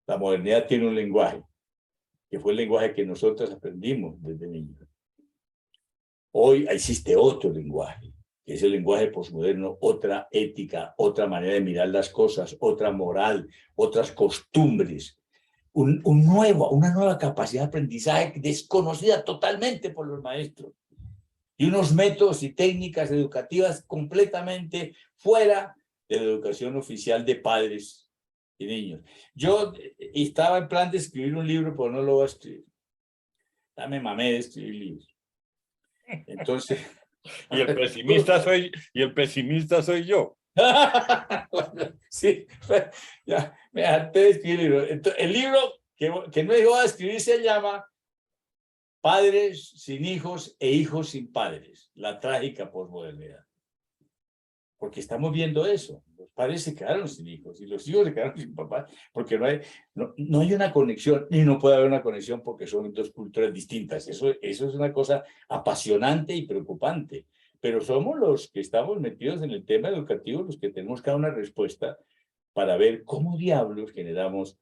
La modernidad tiene un lenguaje, que fue el lenguaje que nosotros aprendimos desde niños. Hoy existe otro lenguaje, que es el lenguaje posmoderno, otra ética, otra manera de mirar las cosas, otra moral, otras costumbres, una nueva capacidad de aprendizaje desconocida totalmente por los maestros. Y unos métodos y técnicas educativas completamente fuera de la educación oficial de padres y niños. Yo estaba en plan de escribir un libro, pero no lo voy a escribir. Ya me mamé de escribir libros. Entonces... Y el pesimista soy yo. Sí, ya me harté de escribir el libro. Entonces, el libro que no iba a escribir se llama Padres sin hijos e hijos sin padres, la trágica posmodernidad. Porque estamos viendo eso. Los padres se quedaron sin hijos y los hijos se quedaron sin papás, porque no hay una conexión, y no puede haber una conexión porque son dos culturas distintas. Eso es una cosa apasionante y preocupante. Pero somos los que estamos metidos en el tema educativo los que tenemos que dar una respuesta para ver cómo diablos generamos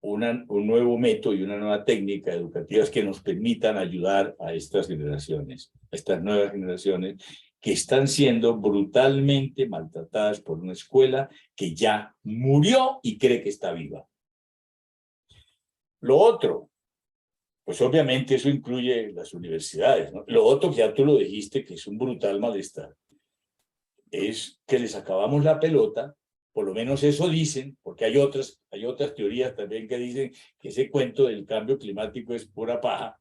un nuevo método y una nueva técnica educativa que nos permitan ayudar a estas generaciones, a estas nuevas generaciones que están siendo brutalmente maltratadas por una escuela que ya murió y cree que está viva. Lo otro, pues obviamente eso incluye las universidades, ¿no? Lo otro, que ya tú lo dijiste, que es un brutal malestar, es que les acabamos la pelota. Por lo menos eso dicen, porque hay otras teorías también que dicen que ese cuento del cambio climático es pura paja,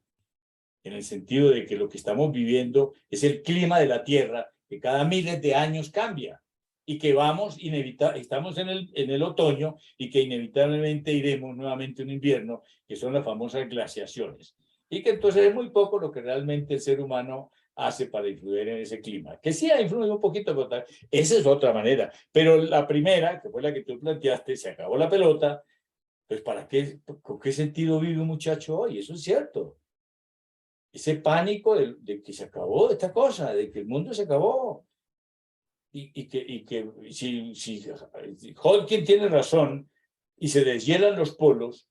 en el sentido de que lo que estamos viviendo es el clima de la Tierra, que cada miles de años cambia, y que estamos en el otoño, y que inevitablemente iremos nuevamente a un invierno, que son las famosas glaciaciones, y que entonces es muy poco lo que realmente el ser humano hace para influir en ese clima, que sí ha influido un poquito, pero esa es otra manera. Pero la primera, que fue la que tú planteaste, se acabó la pelota, pues ¿para qué? ¿Con qué sentido vive un muchacho hoy? Eso es cierto. Ese pánico de que se acabó esta cosa, de que el mundo se acabó. si Hawking tiene razón y se deshielan los polos,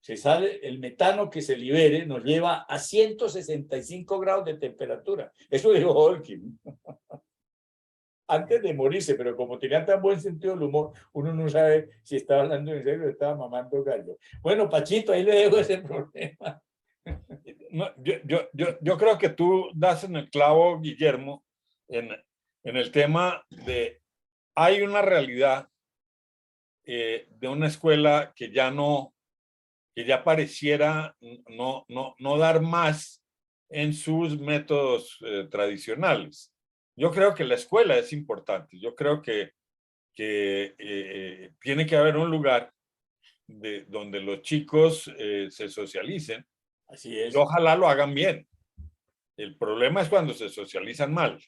se sale el metano que se libere, nos lleva a 165 grados de temperatura. Eso dijo Hawking antes de morirse, pero como tenía tan buen sentido del humor, uno no sabe si estaba hablando en serio o estaba mamando gallo. Bueno, Pachito, ahí le dejo ese problema. No, yo creo que tú das en el clavo, Guillermo, en el tema de hay una realidad de una escuela que ya pareciera no dar más en sus métodos tradicionales. Yo creo que la escuela es importante. Yo creo que tiene que haber un lugar donde los chicos se socialicen. Así es. Y ojalá lo hagan bien. El problema es cuando se socializan mal.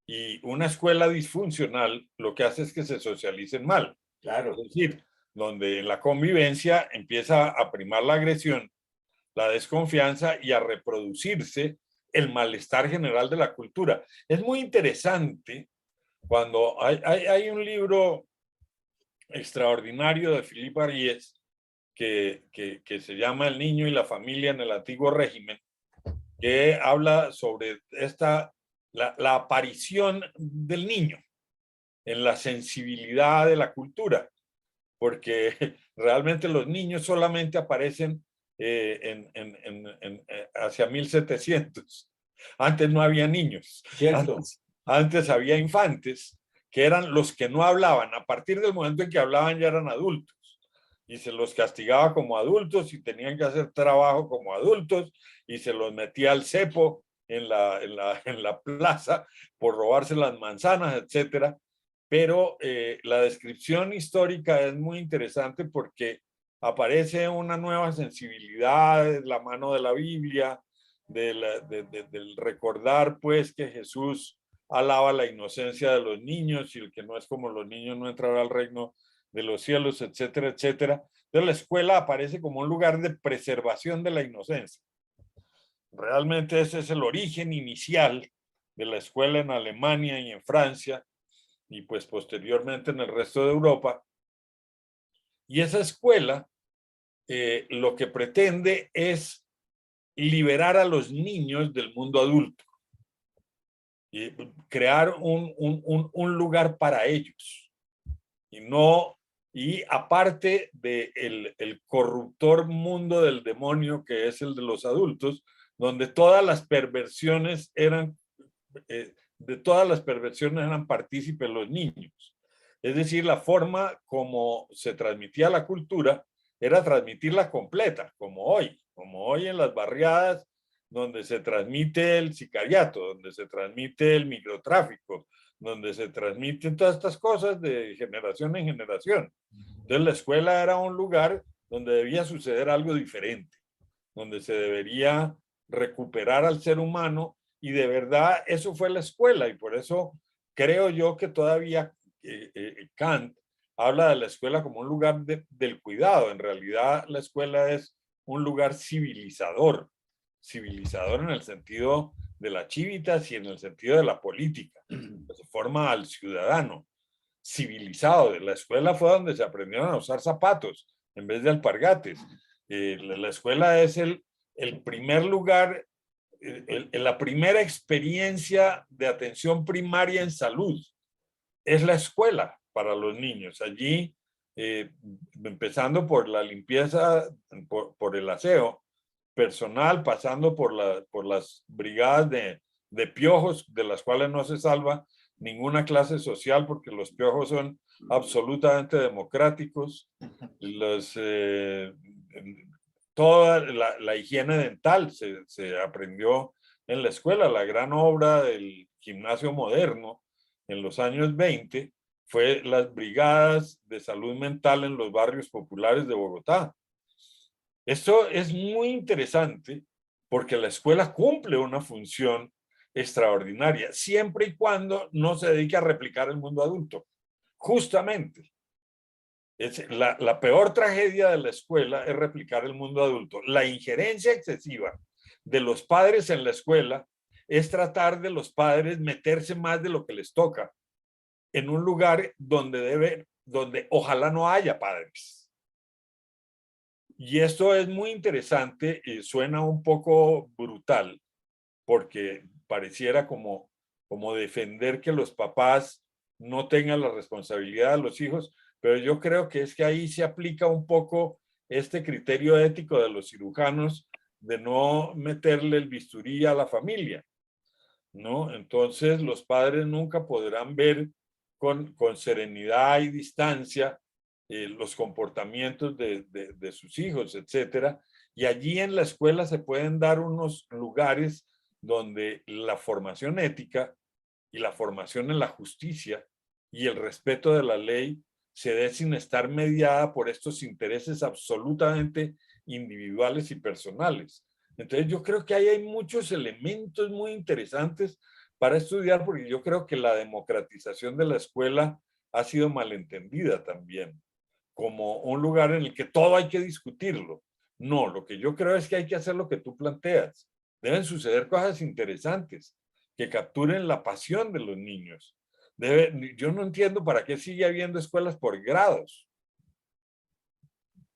Y una escuela disfuncional lo que hace es que se socialicen mal. Claro. Es decir, donde en la convivencia empieza a primar la agresión, la desconfianza y a reproducirse el malestar general de la cultura. Es muy interesante cuando hay un libro extraordinario de Philippe Ariès que se llama El niño y la familia en el antiguo régimen, que habla sobre la aparición del niño en la sensibilidad de la cultura, porque realmente los niños solamente aparecen hacia 1700. Antes no había niños. Cierto. Antes había infantes que eran los que no hablaban. A partir del momento en que hablaban ya eran adultos y se los castigaba como adultos y tenían que hacer trabajo como adultos y se los metía al cepo en la plaza por robarse las manzanas, etcétera. Pero la descripción histórica es muy interesante porque aparece una nueva sensibilidad de la mano de la Biblia, del recordar pues que Jesús alaba la inocencia de los niños y el que no es como los niños no entrará al reino de los cielos, etcétera, etcétera. Entonces la escuela aparece como un lugar de preservación de la inocencia. Realmente ese es el origen inicial de la escuela en Alemania y en Francia y pues posteriormente en el resto de Europa. Y esa escuela lo que pretende es liberar a los niños del mundo adulto y crear un lugar para ellos. Y aparte del el corruptor mundo del demonio que es el de los adultos, donde todas las perversiones eran partícipes los niños. Es decir, la forma como se transmitía la cultura era transmitirla completa, como hoy en las barriadas donde se transmite el sicariato, donde se transmite el microtráfico, donde se transmiten todas estas cosas de generación en generación. Entonces la escuela era un lugar donde debía suceder algo diferente, donde se debería recuperar al ser humano y de verdad eso fue la escuela y por eso creo yo que todavía Kant habla de la escuela como un lugar del cuidado. En realidad la escuela es un lugar civilizador en el sentido de la civitas y en el sentido de la política. Se forma al ciudadano civilizado. La escuela fue donde se aprendieron a usar zapatos en vez de alpargates. La escuela es el primer lugar, la primera experiencia de atención primaria en salud. Es la escuela para los niños. Allí, empezando por la limpieza, por el aseo personal, pasando por las brigadas de piojos, de las cuales no se salva ninguna clase social porque los piojos son absolutamente democráticos. Toda la higiene dental se aprendió en la escuela. La gran obra del gimnasio moderno en los años 20 fue las brigadas de salud mental en los barrios populares de Bogotá. Esto es muy interesante porque la escuela cumple una función extraordinaria, siempre y cuando no se dedique a replicar el mundo adulto. Justamente, la peor tragedia de la escuela es replicar el mundo adulto. La injerencia excesiva de los padres en la escuela es tratar de los padres meterse más de lo que les toca en un lugar donde ojalá no haya padres. Y esto es muy interesante y suena un poco brutal, porque pareciera como defender que los papás no tengan la responsabilidad de los hijos, pero yo creo que es que ahí se aplica un poco este criterio ético de los cirujanos de no meterle el bisturí a la familia, ¿no? Entonces los padres nunca podrán ver con serenidad y distancia los comportamientos de sus hijos, etcétera. Y allí en la escuela se pueden dar unos lugares donde la formación ética y la formación en la justicia y el respeto de la ley se dé sin estar mediada por estos intereses absolutamente individuales y personales. Entonces yo creo que ahí hay muchos elementos muy interesantes para estudiar, porque yo creo que la democratización de la escuela ha sido malentendida también, como un lugar en el que todo hay que discutirlo. No, lo que yo creo es que hay que hacer lo que tú planteas. Deben suceder cosas interesantes que capturen la pasión de los niños. Yo no entiendo para qué sigue habiendo escuelas por grados.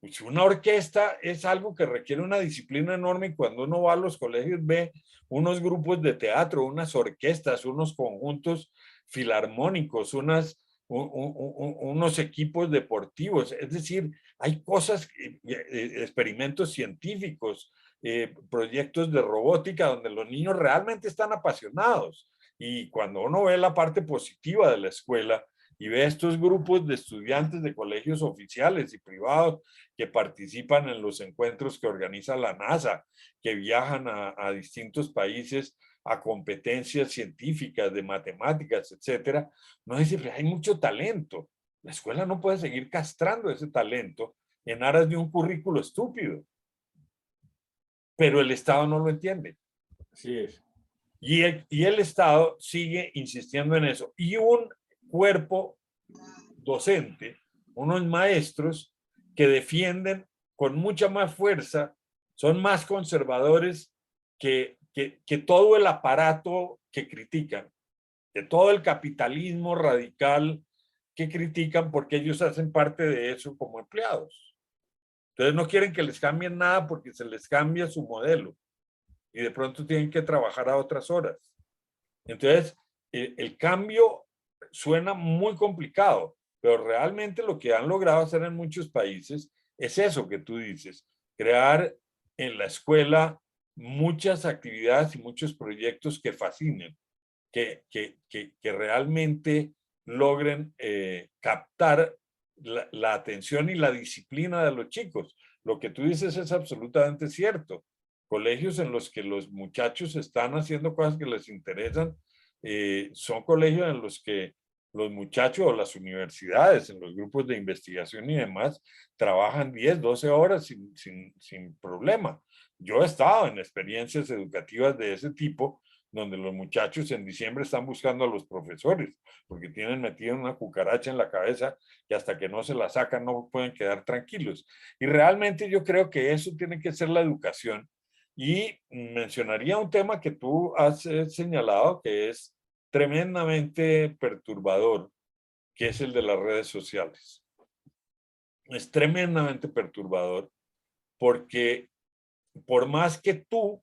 Pues una orquesta es algo que requiere una disciplina enorme, y cuando uno va a los colegios ve unos grupos de teatro, unas orquestas, unos conjuntos filarmónicos, unos equipos deportivos. Es decir, hay cosas, experimentos científicos, proyectos de robótica donde los niños realmente están apasionados. Y cuando uno ve la parte positiva de la escuela y ve estos grupos de estudiantes de colegios oficiales y privados que participan en los encuentros que organiza la NASA, que viajan a distintos países a competencias científicas, de matemáticas, etcétera, no dice, hay mucho talento. La escuela no puede seguir castrando ese talento en aras de un currículo estúpido. Pero el Estado no lo entiende. Así es. Y el Estado sigue insistiendo en eso. Y un cuerpo docente, unos maestros que defienden con mucha más fuerza, son más conservadores que todo el aparato que critican, que todo el capitalismo radical que critican, porque ellos hacen parte de eso como empleados. Entonces no quieren que les cambien nada porque se les cambia su modelo y de pronto tienen que trabajar a otras horas. Entonces, el cambio suena muy complicado, pero realmente lo que han logrado hacer en muchos países es eso que tú dices, crear en la escuela muchas actividades y muchos proyectos que fascinen, que realmente logren captar la atención y la disciplina de los chicos. Lo que tú dices es absolutamente cierto. Colegios en los que los muchachos están haciendo cosas que les interesan, son colegios en los que los muchachos o las universidades, en los grupos de investigación y demás, trabajan 10, 12 horas sin problema. Yo he estado en experiencias educativas de ese tipo, donde los muchachos en diciembre están buscando a los profesores, porque tienen metida una cucaracha en la cabeza y hasta que no se la sacan no pueden quedar tranquilos. Y realmente yo creo que eso tiene que ser la educación. Y mencionaría un tema que tú has señalado que es tremendamente perturbador, que es el de las redes sociales. Es tremendamente perturbador porque por más que tú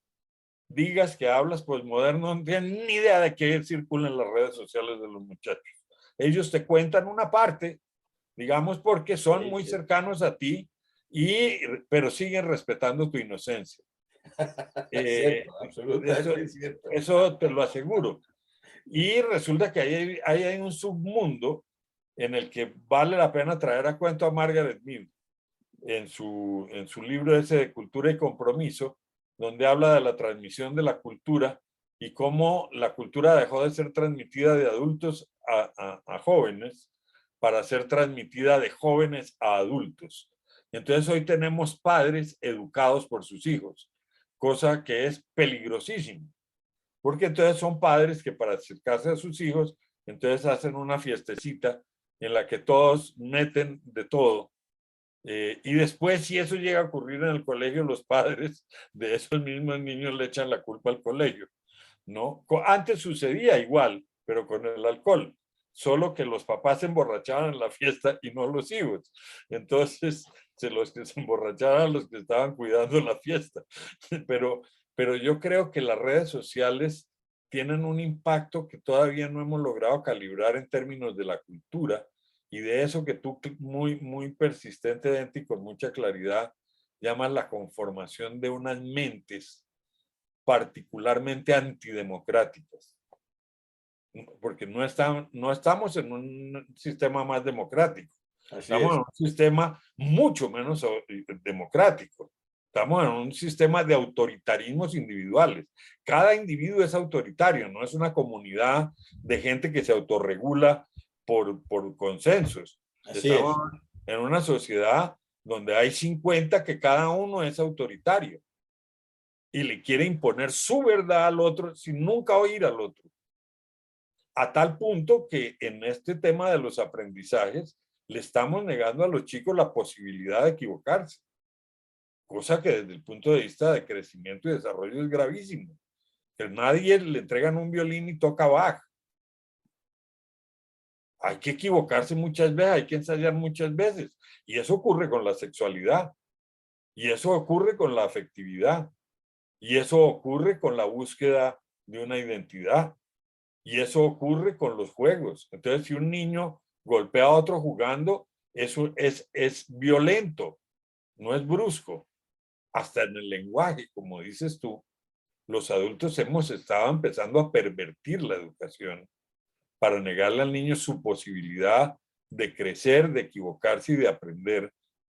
digas que hablas posmoderno, no tienen ni idea de qué circula en las redes sociales de los muchachos. Ellos te cuentan una parte, digamos, porque son muy cercanos a ti, pero siguen respetando tu inocencia. Cierto, absolutamente cierto. Eso te lo aseguro. Y resulta que hay un submundo en el que vale la pena traer a cuento a Margaret Mead en su libro ese de Cultura y Compromiso, donde habla de la transmisión de la cultura y cómo la cultura dejó de ser transmitida de adultos a jóvenes para ser transmitida de jóvenes a adultos. Entonces hoy tenemos padres educados por sus hijos, cosa que es peligrosísima, porque entonces son padres que para acercarse a sus hijos, entonces hacen una fiestecita en la que todos meten de todo. Y después, si eso llega a ocurrir en el colegio, los padres de esos mismos niños le echan la culpa al colegio, ¿no? Antes sucedía igual, pero con el alcohol. solo que los papás se emborrachaban en la fiesta y no los hijos. Entonces, los que se emborrachaban los que estaban cuidando la fiesta. Pero yo creo que las redes sociales tienen un impacto que todavía no hemos logrado calibrar en términos de la cultura y de eso que tú muy persistentemente y con mucha claridad llamas la conformación de unas mentes particularmente antidemocráticas. Porque no estamos en un sistema más democrático. Estamos en un sistema mucho menos democrático. Estamos en un sistema de autoritarismos individuales. Cada individuo es autoritario, no es una comunidad de gente que se autorregula por consensos. Estamos en una sociedad donde hay 50 que cada uno es autoritario y le quiere imponer su verdad al otro sin nunca oír al otro. A tal punto que en este tema de los aprendizajes le estamos negando a los chicos la posibilidad de equivocarse, cosa que desde el punto de vista de crecimiento y desarrollo es gravísimo. Que nadie le entregan un violín y toca Bach. Hay que equivocarse muchas veces, hay que ensayar muchas veces. Y eso ocurre con la sexualidad. Y eso ocurre con la afectividad. Y eso ocurre con la búsqueda de una identidad. Y eso ocurre con los juegos. Entonces, si un niño golpea a otro jugando, eso es violento, no es brusco. Hasta en el lenguaje, como dices tú, los adultos hemos estado empezando a pervertir la educación para negarle al niño su posibilidad de crecer, de equivocarse y de aprender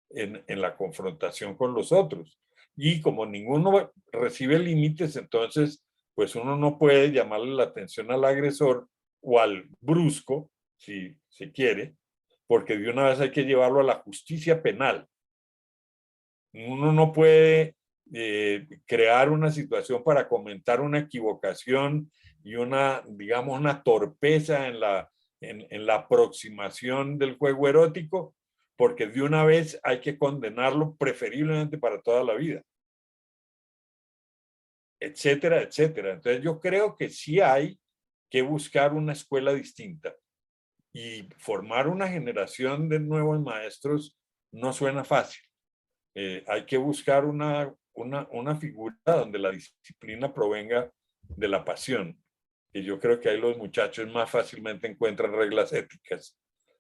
en la confrontación con los otros. Y como ninguno recibe límites, entonces pues uno no puede llamarle la atención al agresor o al brusco, si se quiere, porque de una vez hay que llevarlo a la justicia penal. Uno no puede crear una situación para comentar una equivocación y digamos, una torpeza en la aproximación del juego erótico, porque de una vez hay que condenarlo preferiblemente para toda la vida. Etcétera, etcétera. Entonces yo creo que sí hay que buscar una escuela distinta y formar una generación de nuevos maestros no suena fácil. Hay que buscar una figura donde la disciplina provenga de la pasión. Y yo creo que ahí los muchachos más fácilmente encuentran reglas éticas.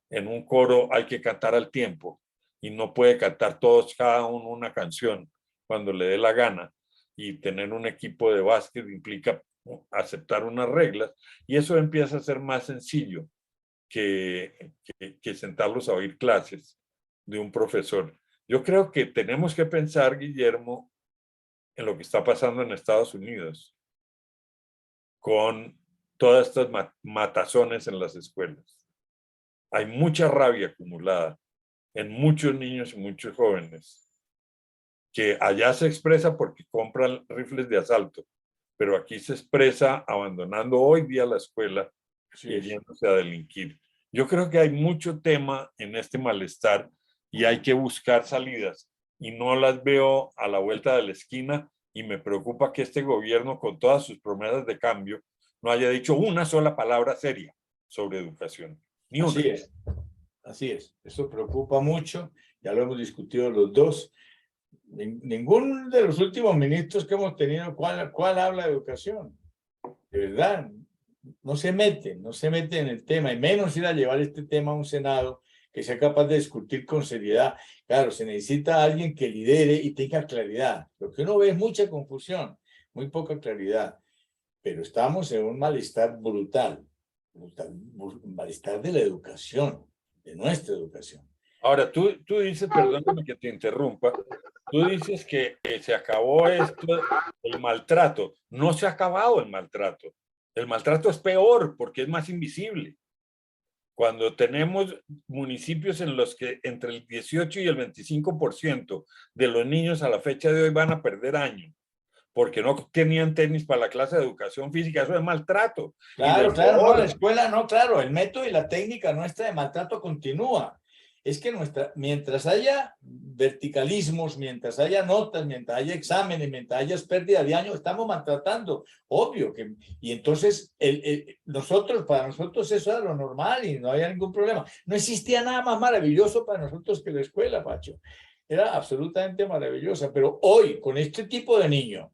En un coro hay que cantar al tiempo y no puede cantar todos cada uno una canción cuando le dé la gana. Y tener un equipo de básquet implica aceptar unas reglas y eso empieza a ser más sencillo que sentarlos a oír clases de un profesor. Yo creo que tenemos que pensar, Guillermo, en lo que está pasando en Estados Unidos con todas estas matazones en las escuelas. Hay mucha rabia acumulada en muchos niños y muchos jóvenes que allá se expresa porque compran rifles de asalto, pero aquí se expresa abandonando hoy día la escuela y yéndose a delinquir. Yo creo que hay mucho tema en este malestar y hay que buscar salidas y no las veo a la vuelta de la esquina y me preocupa que este gobierno con todas sus promesas de cambio no haya dicho una sola palabra seria sobre educación. Ni una. Así es. Eso preocupa mucho, ya lo hemos discutido los dos. Ningún de los últimos ministros que hemos tenido, ¿cuál habla de educación? De verdad, no se mete en el tema, y menos ir a llevar este tema a un Senado que sea capaz de discutir con seriedad. Claro, se necesita alguien que lidere y tenga claridad. Lo que uno ve es mucha confusión, muy poca claridad, pero estamos en un malestar brutal, un malestar de la educación, de nuestra educación. Ahora, tú dices, perdóname que te interrumpa, tú dices que se acabó esto, el maltrato. No se ha acabado el maltrato. El maltrato es peor porque es más invisible. Cuando tenemos municipios en los que entre el 18 y el 25% de los niños a la fecha de hoy van a perder años porque no tenían tenis para la clase de educación física, eso es maltrato. Claro, no, la escuela no, claro, el método y la técnica nuestra de maltrato continúa. es que mientras haya verticalismos, mientras haya notas, mientras haya exámenes, mientras haya pérdida de año, estamos maltratando, obvio. Y entonces para nosotros eso era lo normal y no había ningún problema. No existía nada más maravilloso para nosotros que la escuela, Pacho. Era absolutamente maravillosa, pero hoy con este tipo de niño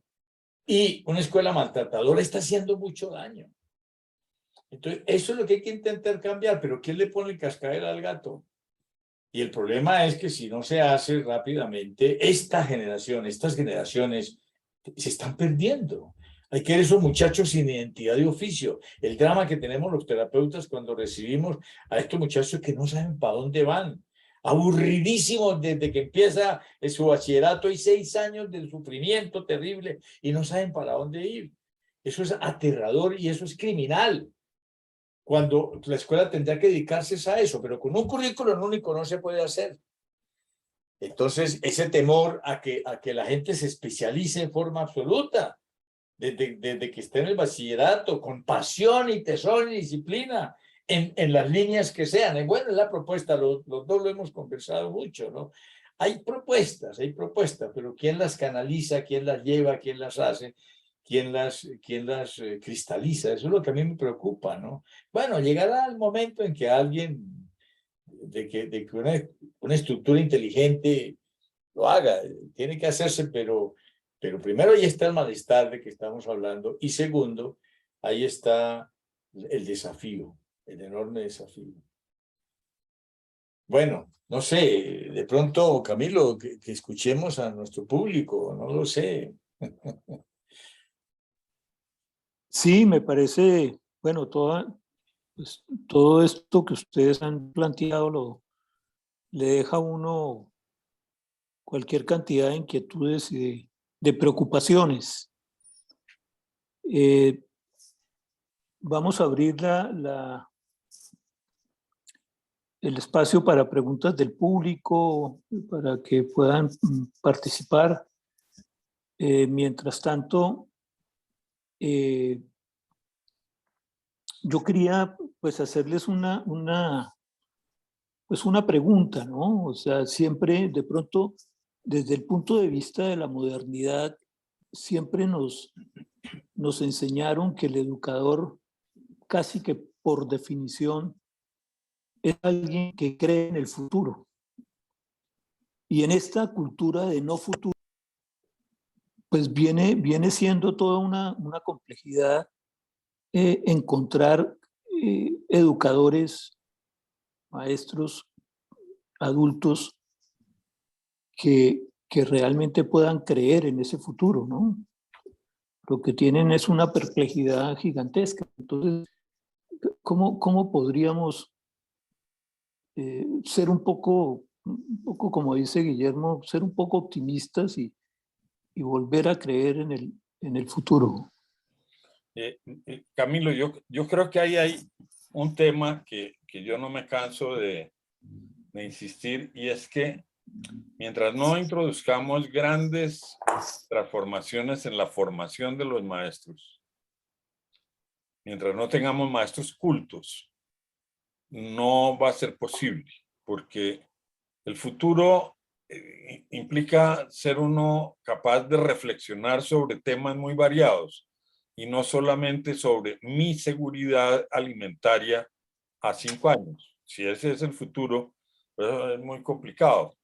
y una escuela maltratadora está haciendo mucho daño. Entonces, eso es lo que hay que intentar cambiar, pero ¿quién le pone el cascabel al gato? Y el problema es que si no se hace rápidamente, estas generaciones se están perdiendo. Hay que ver esos muchachos sin identidad de oficio. El drama que tenemos los terapeutas cuando recibimos a estos muchachos que no saben para dónde van. Aburridísimos desde que empieza su bachillerato y 6 años de sufrimiento terrible y no saben para dónde ir. Eso es aterrador y eso es criminal. Cuando la escuela tendría que dedicarse a eso, pero con un currículum único no se puede hacer. Entonces, ese temor a que la gente se especialice en forma absoluta, desde que esté en el bachillerato, con pasión y tesón y disciplina, en las líneas que sean. Y bueno, es la propuesta, los dos lo hemos conversado mucho, ¿no? Hay propuestas, pero ¿quién las canaliza, quién las lleva, quién las hace? ¿Quién las cristaliza? Eso es lo que a mí me preocupa, ¿no? Bueno, llegará el momento en que alguien, de que una estructura inteligente lo haga, tiene que hacerse, pero primero ahí está el malestar de que estamos hablando y segundo, ahí está el desafío, el enorme desafío. Bueno, no sé, de pronto, Camilo, que escuchemos a nuestro público, no lo sé. Sí, me parece, bueno, pues, todo esto que ustedes han planteado le deja a uno cualquier cantidad de inquietudes y de preocupaciones. Vamos a abrir el espacio para preguntas del público, para que puedan participar. Mientras tanto, yo quería pues hacerles pues una pregunta, ¿no? O sea, siempre de pronto, desde el punto de vista de la modernidad, siempre nos enseñaron que el educador casi que por definición es alguien que cree en el futuro. Y en esta cultura de no futuro, pues viene siendo toda una complejidad encontrar educadores, maestros, adultos que realmente puedan creer en ese futuro, ¿no? Lo que tienen es una perplejidad gigantesca. Entonces, ¿cómo podríamos ser un poco, como dice Guillermo, ser un poco optimistas y volver a creer en el futuro? Camilo, yo creo que ahí hay un tema que yo no me canso de insistir, y es que mientras no introduzcamos grandes transformaciones en la formación de los maestros, mientras no tengamos maestros cultos, no va a ser posible, porque el futuro implica ser uno capaz de reflexionar sobre temas muy variados y no solamente sobre mi seguridad alimentaria a 5 años. Si ese es el futuro, pues es muy complicado.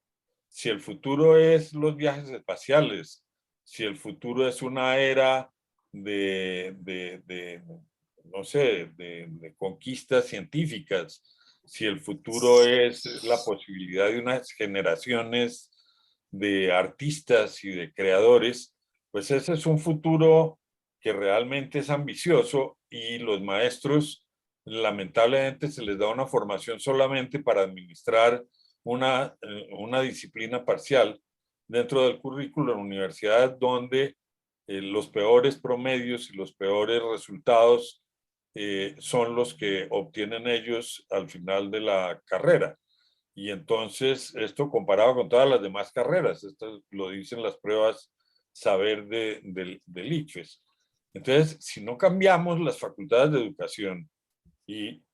Si el futuro es los viajes espaciales, si el futuro es una era no sé, de conquistas científicas, si el futuro es la posibilidad de unas generaciones de artistas y de creadores, pues ese es un futuro que realmente es ambicioso, y los maestros lamentablemente se les da una formación solamente para administrar una disciplina parcial dentro del currículo en universidades donde los peores promedios y los peores resultados son los que obtienen ellos al final de la carrera. Y entonces esto comparado con todas las demás carreras, esto lo dicen las pruebas saber del ICFES. Entonces, si no cambiamos las facultades de educación y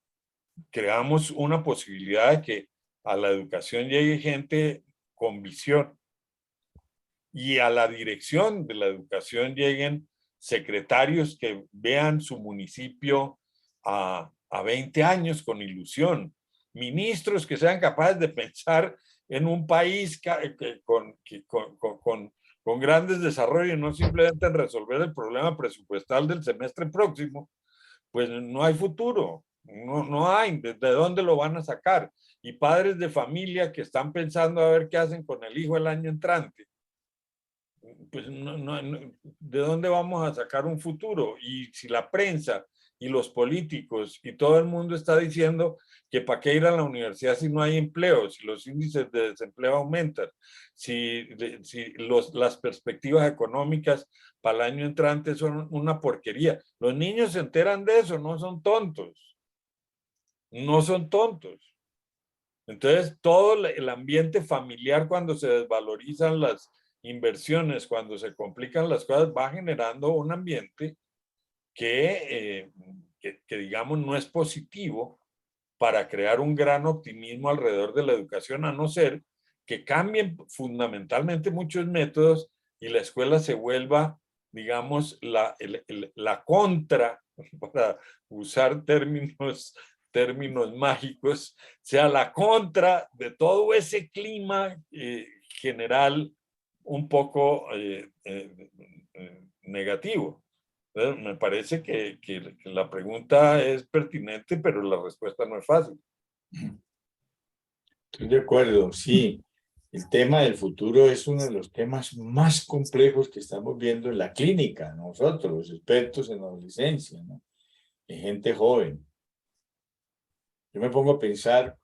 creamos una posibilidad de que a la educación llegue gente con visión y a la dirección de la educación lleguen secretarios que vean su municipio a 20 años con ilusión, ministros que sean capaces de pensar en un país con grandes desarrollos, no simplemente en resolver el problema presupuestal del semestre próximo, pues no hay futuro, no hay, ¿de dónde lo van a sacar? Y padres de familia que están pensando a ver qué hacen con el hijo el año entrante, pues ¿de dónde vamos a sacar un futuro? Y si la prensa y los políticos y todo el mundo está diciendo que para qué ir a la universidad si no hay empleo, si los índices de desempleo aumentan, si las perspectivas económicas para el año entrante son una porquería. Los niños se enteran de eso, no son tontos. No son tontos. Entonces, todo el ambiente familiar, cuando se desvalorizan las inversiones, cuando se complican las cosas, va generando un ambiente que digamos, no es positivo para crear un gran optimismo alrededor de la educación, a no ser que cambien fundamentalmente muchos métodos y la escuela se vuelva, digamos, la contra, para usar términos mágicos, sea la contra de todo ese clima general un poco negativo. Entonces, me parece que la pregunta es pertinente, pero la respuesta no es fácil. Estoy de acuerdo, sí. El tema del futuro es uno de los temas más complejos que estamos viendo en la clínica, nosotros, los expertos en la adolescencia, ¿no? En gente joven. Yo me pongo a pensar,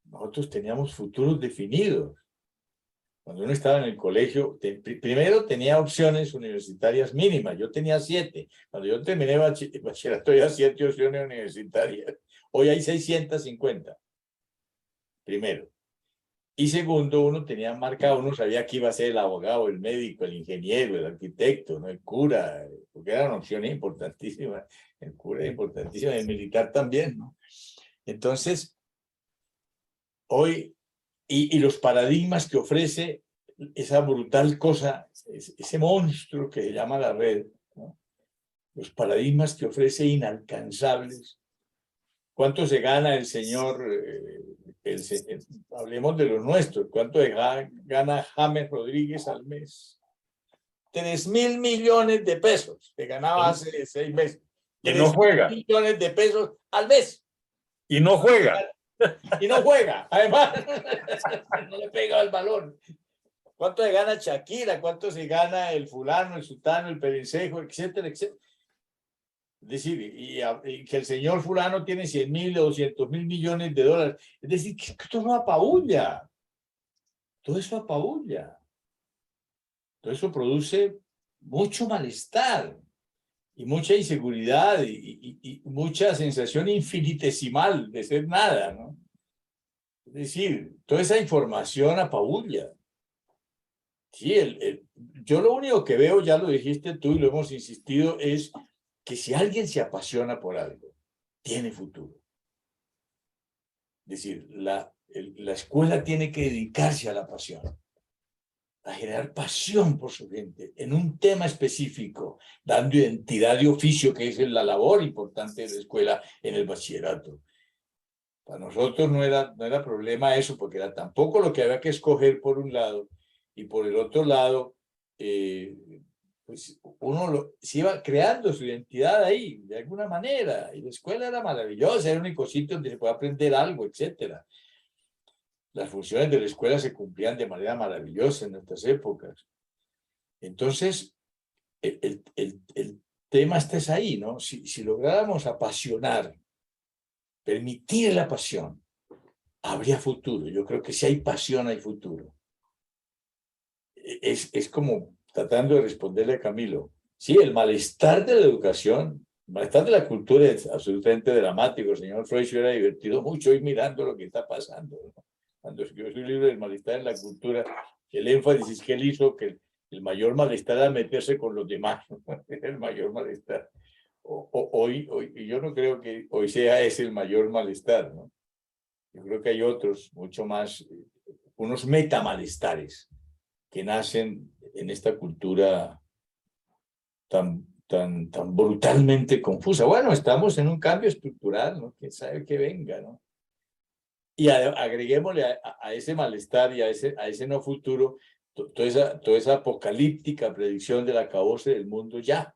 nosotros teníamos futuros definidos. Cuando uno estaba en el colegio, primero tenía opciones universitarias mínimas. Yo tenía 7. Cuando yo terminé bachillerato, había 7 opciones universitarias. Hoy hay 650. Primero. Y segundo, uno tenía marcado, uno sabía que iba a ser el abogado, el médico, el ingeniero, el arquitecto, ¿no? El cura, porque eran opciones importantísimas. El cura es importantísimo, el militar también, ¿no? Entonces, hoy, y los paradigmas que ofrece esa brutal cosa, ese monstruo que se llama la red, ¿no? Los paradigmas que ofrece inalcanzables. ¿Cuánto se gana el señor, hablemos de los nuestros, cuánto gana James Rodríguez al mes? 3.000 millones de pesos que ganaba hace 6 meses. Y no juega. 3.000 millones de pesos al mes. Y no juega. Y no juega, además, no le pega el balón. ¿Cuánto se gana Shakira? ¿Cuánto se gana el fulano, el sutano, el perencejo, etcétera, etcétera? Es decir, y que el señor fulano tiene 100.000 o 200.000 millones de dólares. Es decir, que esto no apabulla. Todo eso apabulla. Todo eso produce mucho malestar y mucha inseguridad y mucha sensación infinitesimal de ser nada, ¿no? Es decir, toda esa información apabulla. Sí, yo lo único que veo, ya lo dijiste tú y lo hemos insistido, es que si alguien se apasiona por algo, tiene futuro. Es decir, la escuela tiene que dedicarse a la pasión, a generar pasión por su gente en un tema específico, dando identidad de oficio, que es la labor importante de la escuela en el bachillerato. Para nosotros no era problema eso, porque era tampoco lo que había que escoger por un lado, y por el otro lado, pues uno se iba creando su identidad ahí, de alguna manera, y la escuela era maravillosa, era el único sitio donde se podía aprender algo, etcétera. Las funciones de la escuela se cumplían de manera maravillosa en nuestras épocas. Entonces, el tema está ahí, ¿no? Si lográramos apasionar, permitir la pasión, habría futuro. Yo creo que si hay pasión, hay futuro. Es como tratando de responderle a Camilo. Sí, el malestar de la educación, el malestar de la cultura es absolutamente dramático. El señor Freud se hubiera divertido mucho hoy mirando lo que está pasando, ¿no? Cuando escribió su libro del malestar en la cultura, el énfasis que él hizo que el mayor malestar era meterse con los demás, ¿no? El mayor malestar. Hoy, yo no creo que hoy sea ese el mayor malestar, ¿no? Yo creo que hay otros, mucho más, unos metamalestares que nacen en esta cultura tan brutalmente confusa. Bueno, estamos en un cambio estructural, ¿no? Quién sabe qué venga, ¿no? Y agreguémosle a ese malestar y a ese no futuro toda esa apocalíptica predicción del acabose del mundo ya,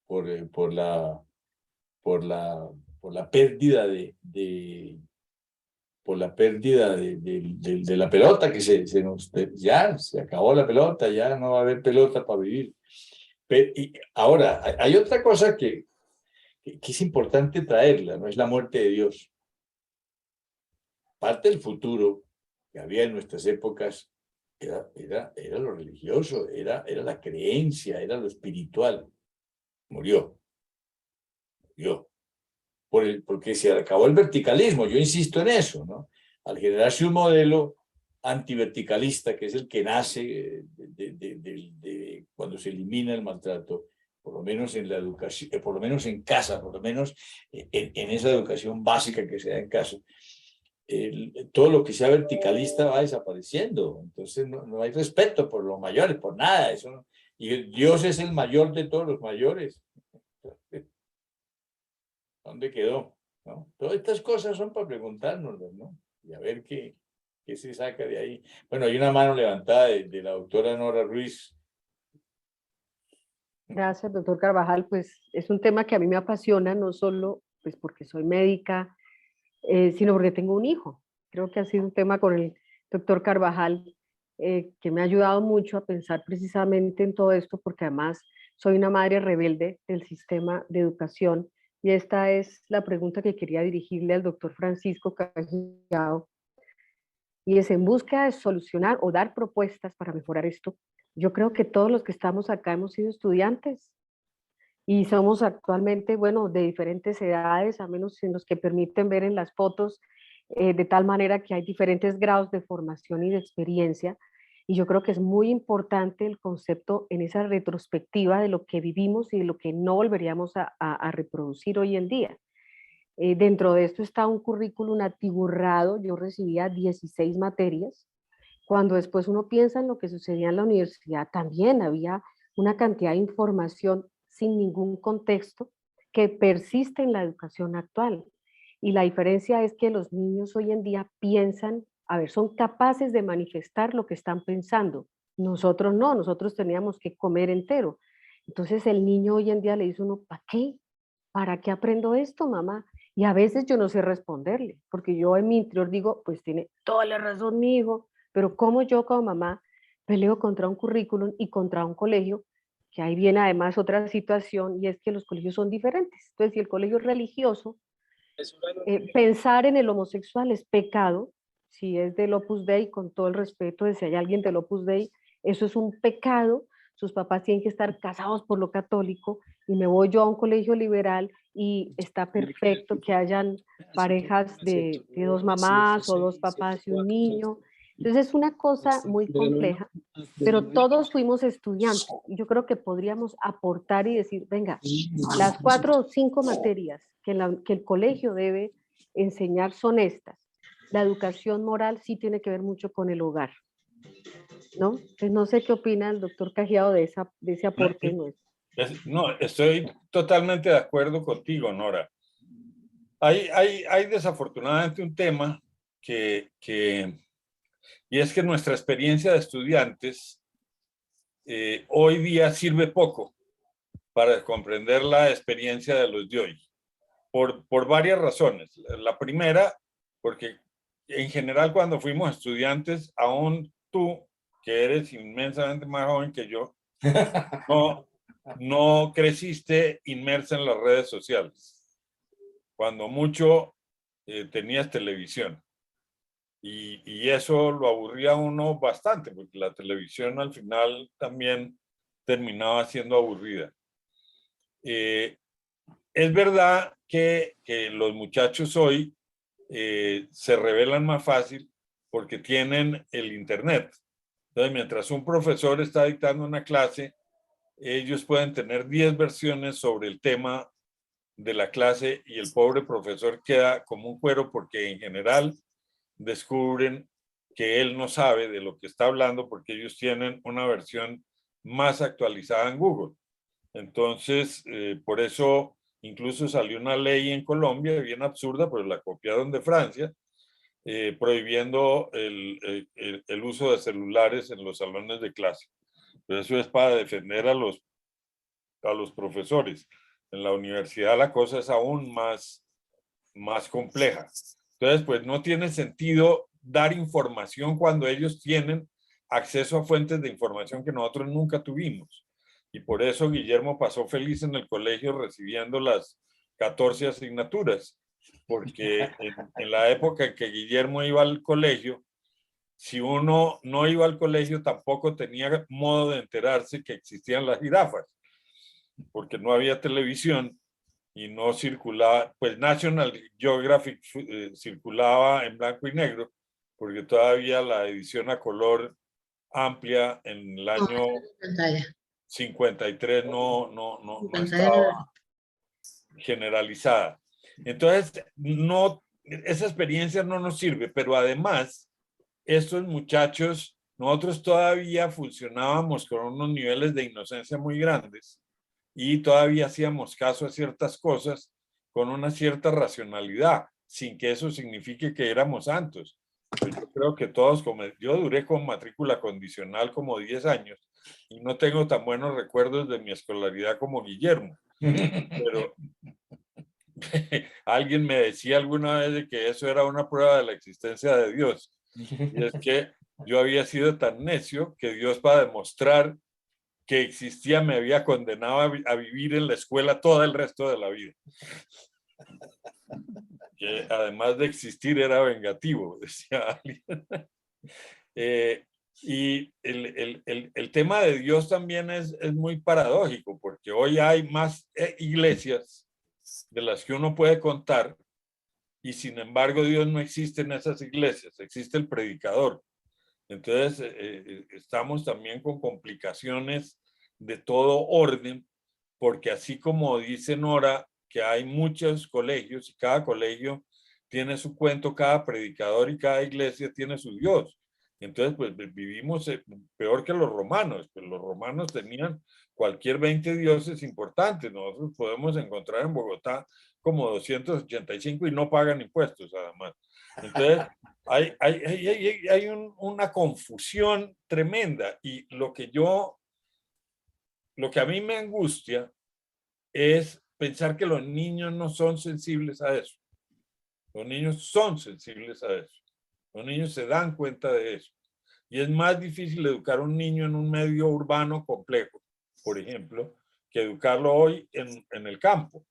por la pérdida de la pelota, que ya se acabó la pelota, ya no va a haber pelota para vivir. Y ahora, hay otra cosa que es importante traerla, no es la muerte de Dios. Parte del futuro que había en nuestras épocas era lo religioso, era la creencia, era lo espiritual. Murió. Porque se acabó el verticalismo, yo insisto en eso, ¿no? Al generarse un modelo antiverticalista, que es el que nace cuando se elimina el maltrato, por lo menos en la educación, por lo menos en casa, por lo menos en esa educación básica que se da en casa, todo lo que sea verticalista va desapareciendo. Entonces no hay respeto por los mayores, por nada. Y Dios es el mayor de todos los mayores. ¿Dónde quedó? ¿No? Todas estas cosas son para preguntárnoslas, ¿no? Y a ver qué se saca de ahí. Bueno, hay una mano levantada de la doctora Nora Ruiz. Gracias, doctor Carvajal. Pues es un tema que a mí me apasiona, no solo pues porque soy médica, sino porque tengo un hijo. Creo que ha sido un tema con el doctor Carvajal que me ha ayudado mucho a pensar precisamente en todo esto, porque además soy una madre rebelde del sistema de educación. Y esta es la pregunta que quería dirigirle al doctor Francisco Cajado, y es en búsqueda de solucionar o dar propuestas para mejorar esto. Yo creo que todos los que estamos acá hemos sido estudiantes y somos actualmente, bueno, de diferentes edades, a menos en los que permiten ver en las fotos, de tal manera que hay diferentes grados de formación y de experiencia. Y yo creo que es muy importante el concepto en esa retrospectiva de lo que vivimos y de lo que no volveríamos a reproducir hoy en día. Dentro de esto está un currículum atiburrado, yo recibía 16 materias, cuando después uno piensa en lo que sucedía en la universidad, también había una cantidad de información sin ningún contexto que persiste en la educación actual. Y la diferencia es que los niños hoy en día piensan, a ver, son capaces de manifestar lo que están pensando. Nosotros no, nosotros teníamos que comer entero. Entonces el niño hoy en día le dice uno, ¿para qué? ¿Para qué aprendo esto, mamá? Y a veces yo no sé responderle, porque yo en mi interior digo, pues tiene toda la razón mi hijo, pero como yo como mamá peleo contra un currículum y contra un colegio, que ahí viene además otra situación, y es que los colegios son diferentes. Entonces, si el colegio es religioso, pensar en el homosexual es pecado. Si es del Opus Dei, con todo el respeto de si hay alguien del Opus Dei, eso es un pecado. Sus papás tienen que estar casados por lo católico, y me voy yo a un colegio liberal y está perfecto que hayan parejas de dos mamás o dos papás y un niño. Entonces es una cosa muy compleja, pero todos fuimos estudiantes y yo creo que podríamos aportar y decir, venga, las 4 o 5 materias que el colegio debe enseñar son estas. La educación moral sí tiene que ver mucho con el hogar, ¿no? Entonces no sé qué opina el doctor Cajiado de ese aporte nuestro. No, estoy totalmente de acuerdo contigo, Nora. Hay desafortunadamente un tema y es que nuestra experiencia de estudiantes hoy día sirve poco para comprender la experiencia de los de hoy, por varias razones. La primera, porque en general cuando fuimos estudiantes, aún tú, que eres inmensamente más joven que yo, no creciste inmersa en las redes sociales. Cuando mucho tenías televisión. Y eso lo aburría a uno bastante, porque la televisión al final también terminaba siendo aburrida. Es verdad que los muchachos hoy se rebelan más fácil porque tienen el internet. Entonces, mientras un profesor está dictando una clase, ellos pueden tener 10 versiones sobre el tema de la clase y el pobre profesor queda como un cuero porque en general descubren que él no sabe de lo que está hablando porque ellos tienen una versión más actualizada en Google. Entonces, por eso incluso salió una ley en Colombia bien absurda, pero la copiaron de Francia, prohibiendo el uso de celulares en los salones de clase. Pero eso es para defender a los profesores. En la universidad la cosa es aún más compleja. Entonces, pues no tiene sentido dar información cuando ellos tienen acceso a fuentes de información que nosotros nunca tuvimos. Y por eso Guillermo pasó feliz en el colegio recibiendo las 14 asignaturas, porque en la época en que Guillermo iba al colegio, si uno no iba al colegio tampoco tenía modo de enterarse que existían las jirafas, porque no había televisión y no circulaba, pues National Geographic circulaba en blanco y negro, porque todavía la edición a color amplia en el año 53 no estaba generalizada. Entonces, esa experiencia no nos sirve, pero además, estos muchachos, nosotros todavía funcionábamos con unos niveles de inocencia muy grandes y todavía hacíamos caso a ciertas cosas con una cierta racionalidad, sin que eso signifique que éramos santos. Pues yo creo que todos, yo duré con matrícula condicional como 10 años y no tengo tan buenos recuerdos de mi escolaridad como Guillermo. Pero alguien me decía alguna vez de que eso era una prueba de la existencia de Dios. Y es que yo había sido tan necio que Dios, para demostrar que existía, me había condenado a vivir en la escuela todo el resto de la vida. Que además de existir era vengativo, decía alguien. Y el tema de Dios también es muy paradójico, porque hoy hay más iglesias de las que uno puede contar, y sin embargo Dios no existe en esas iglesias, existe el predicador. Entonces, estamos también con complicaciones de todo orden, porque así como dice Nora, que hay muchos colegios y cada colegio tiene su cuento, cada predicador y cada iglesia tiene su Dios. Entonces, pues vivimos peor que los romanos, pues los romanos tenían cualquier 20 dioses importantes. Nosotros podemos encontrar en Bogotá como 285 y no pagan impuestos, además. Entonces, hay una confusión tremenda, y lo que a mí me angustia es pensar que los niños no son sensibles a eso. Los niños son sensibles a eso. Los niños se dan cuenta de eso. Y es más difícil educar a un niño en un medio urbano complejo, por ejemplo, que educarlo hoy en el campo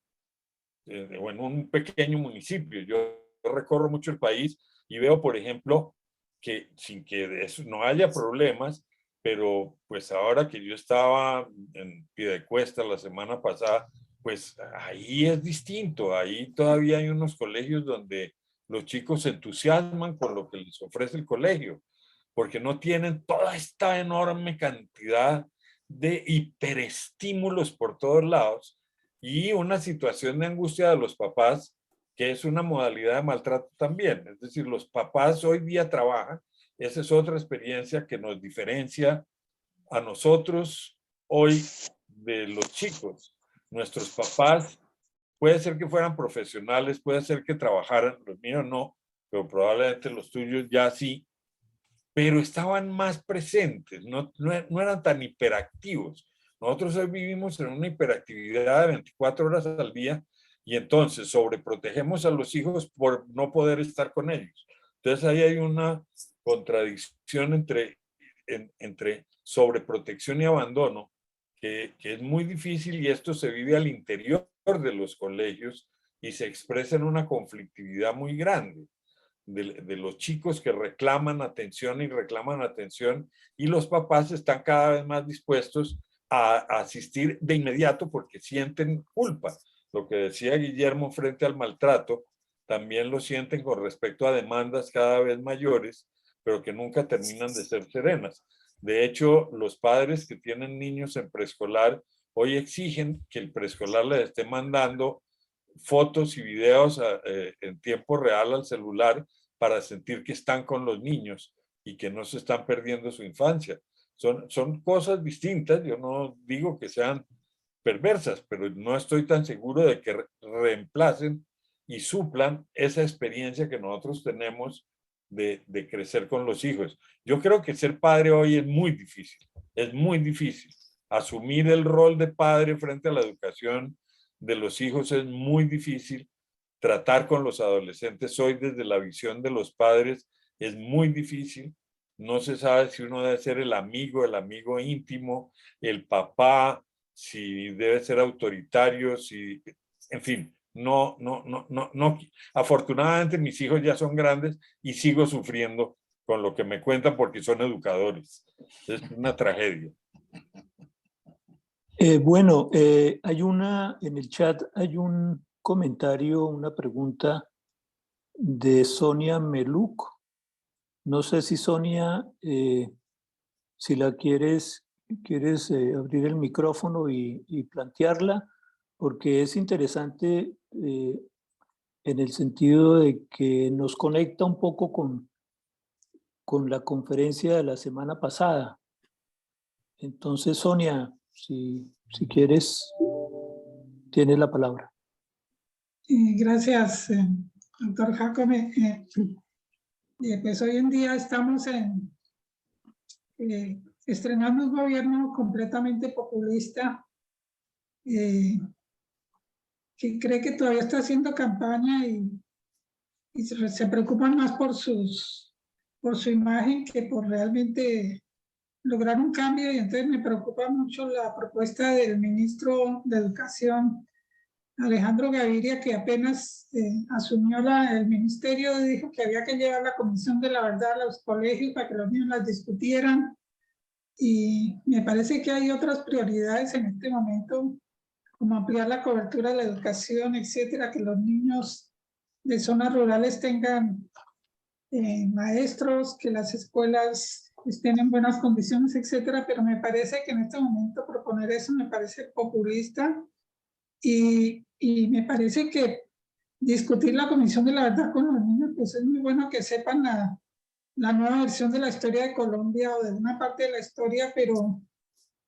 o en un pequeño municipio. Yo recorro mucho el país y veo, por ejemplo, que sin que de eso no haya problemas, pero pues ahora que yo estaba en Piedecuesta la semana pasada, pues ahí es distinto. Ahí todavía hay unos colegios donde los chicos se entusiasman con lo que les ofrece el colegio, porque no tienen toda esta enorme cantidad de hiperestímulos por todos lados y una situación de angustia de los papás, que es una modalidad de maltrato también. Es decir, los papás hoy día trabajan. Esa es otra experiencia que nos diferencia a nosotros hoy de los chicos. Nuestros papás, puede ser que fueran profesionales, puede ser que trabajaran, los míos no, pero probablemente los tuyos ya sí, pero estaban más presentes, no eran tan hiperactivos. Nosotros hoy vivimos en una hiperactividad de 24 horas al día, y entonces sobreprotegemos a los hijos por no poder estar con ellos. Entonces ahí hay una contradicción entre sobreprotección y abandono que es muy difícil, y esto se vive al interior de los colegios y se expresa en una conflictividad muy grande. De los chicos que reclaman atención y los papás están cada vez más dispuestos a asistir de inmediato porque sienten culpa. Lo que decía Guillermo frente al maltrato, también lo sienten con respecto a demandas cada vez mayores, pero que nunca terminan de ser serenas. De hecho, los padres que tienen niños en preescolar hoy exigen que el preescolar les esté mandando fotos y videos en tiempo real al celular para sentir que están con los niños y que no se están perdiendo su infancia. Son cosas distintas. Yo no digo que sean perversas, pero no estoy tan seguro de que reemplacen y suplan esa experiencia que nosotros tenemos de crecer con los hijos. Yo creo que ser padre hoy es muy difícil. Es muy difícil. Asumir el rol de padre frente a la educación de los hijos es muy difícil. Tratar con los adolescentes hoy desde la visión de los padres es muy difícil. No se sabe si uno debe ser el amigo íntimo, el papá, si debe ser autoritario, si, en fin, no. Afortunadamente mis hijos ya son grandes y sigo sufriendo con lo que me cuentan porque son educadores. Es una tragedia. Bueno, en el chat hay un comentario, una pregunta de Sonia Meluk. No sé si Sonia, si la quieres abrir el micrófono y plantearla, porque es interesante en el sentido de que nos conecta un poco con la conferencia de la semana pasada. Entonces, Sonia, si quieres, tienes la palabra. Gracias, doctor Jacome. Pues hoy en día estamos estrenando un gobierno completamente populista que cree que todavía está haciendo campaña y se preocupan más por su imagen que por realmente lograr un cambio. Y entonces me preocupa mucho la propuesta del ministro de Educación, Alejandro Gaviria, que apenas asumió el ministerio, dijo que había que llevar la Comisión de la Verdad a los colegios para que los niños las discutieran. Y me parece que hay otras prioridades en este momento, como ampliar la cobertura de la educación, etcétera, que los niños de zonas rurales tengan maestros, que las escuelas estén en buenas condiciones, etcétera. Pero me parece que en este momento proponer eso me parece populista. Y me parece que discutir la Comisión de la Verdad con los niños, pues es muy bueno que sepan la nueva versión de la historia de Colombia o de una parte de la historia, pero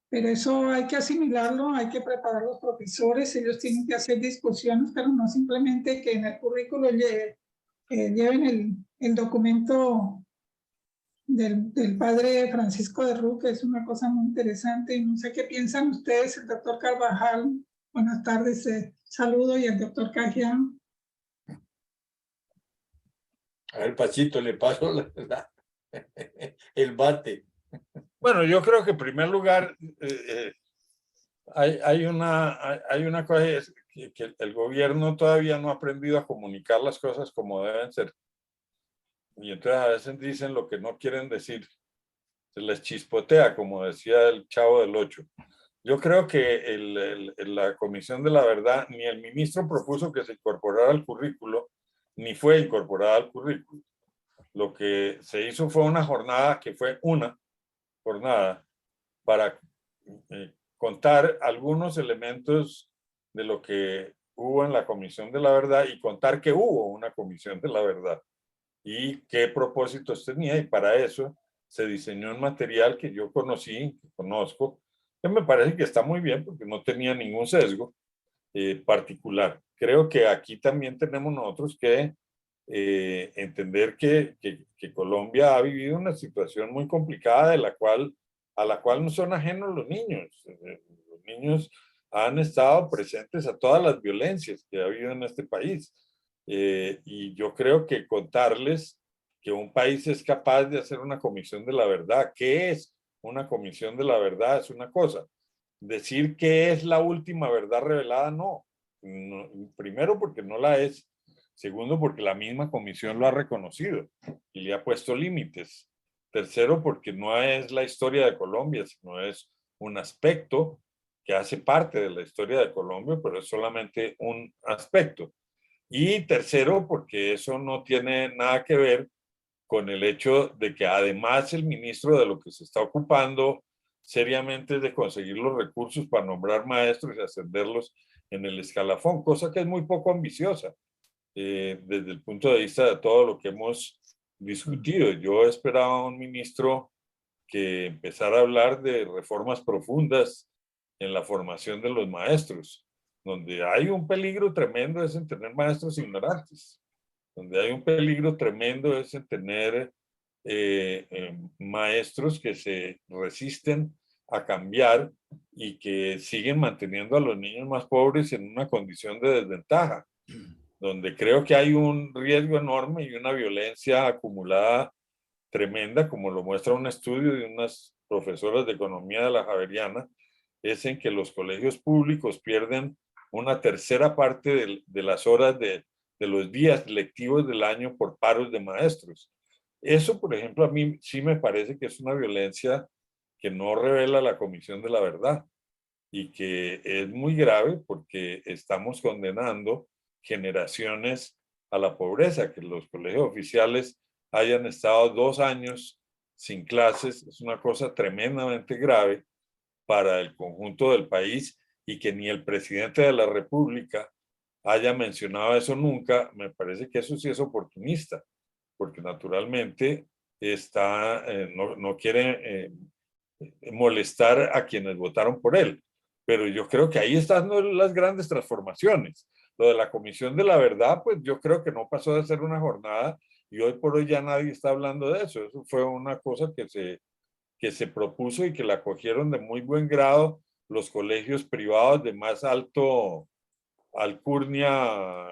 eso hay que asimilarlo, hay que preparar a los profesores, ellos tienen que hacer discusiones, pero no simplemente que en el currículo lleven el documento del padre Francisco de Rú, que es una cosa muy interesante. Y no sé qué piensan ustedes, el doctor Carvajal. Buenas tardes, saludo, y el doctor Cajian. A ver, Pachito, le paso el bate. Bueno, yo creo que en primer lugar hay una cosa, es que el gobierno todavía no ha aprendido a comunicar las cosas como deben ser. Y entonces a veces dicen lo que no quieren decir. Se les chispotea, como decía el Chavo del Ocho. Yo creo que la Comisión de la Verdad, ni el ministro propuso que se incorporara al currículo, ni fue incorporada al currículo. Lo que se hizo fue una jornada para contar algunos elementos de lo que hubo en la Comisión de la Verdad y contar que hubo una Comisión de la Verdad y qué propósitos tenía. Y para eso se diseñó un material que yo conozco, que me parece que está muy bien porque no tenía ningún sesgo particular. Creo que aquí también tenemos nosotros que entender que Colombia ha vivido una situación muy complicada a la cual no son ajenos los niños. Los niños han estado presentes a todas las violencias que ha habido en este país. Y yo creo que contarles que un país es capaz de hacer una comisión de la verdad, ¿qué es una comisión de la verdad? Es una cosa. Decir que es la última verdad revelada, no. Primero porque no la es. Segundo, porque la misma comisión lo ha reconocido y le ha puesto límites. Tercero, porque no es la historia de Colombia, sino es un aspecto que hace parte de la historia de Colombia, pero es solamente un aspecto. Y tercero, porque eso no tiene nada que ver con el hecho de que además el ministro de lo que se está ocupando seriamente es de conseguir los recursos para nombrar maestros y ascenderlos en el escalafón, cosa que es muy poco ambiciosa desde el punto de vista de todo lo que hemos discutido. Yo esperaba a un ministro que empezara a hablar de reformas profundas en la formación de los maestros, donde hay un peligro tremendo es en tener maestros ignorantes, donde hay un peligro tremendo es en tener maestros que se resisten a cambiar y que siguen manteniendo a los niños más pobres en una condición de desventaja, donde creo que hay un riesgo enorme y una violencia acumulada tremenda, como lo muestra un estudio de unas profesoras de economía de la Javeriana, es en que los colegios públicos pierden una tercera parte de las horas de los días lectivos del año por paros de maestros. Eso, por ejemplo, a mí sí me parece que es una violencia que no revela la Comisión de la Verdad y que es muy grave porque estamos condenando generaciones a la pobreza, que los colegios oficiales hayan estado 2 años sin clases, es una cosa tremendamente grave para el conjunto del país y que ni el presidente de la República haya mencionado eso nunca, me parece que eso sí es oportunista, porque naturalmente no quiere molestar a quienes votaron por él. Pero yo creo que ahí están las grandes transformaciones. Lo de la Comisión de la Verdad, pues yo creo que no pasó de ser una jornada y hoy por hoy ya nadie está hablando de eso. Eso fue una cosa que se propuso y que la cogieron de muy buen grado los colegios privados de más alto alcurnia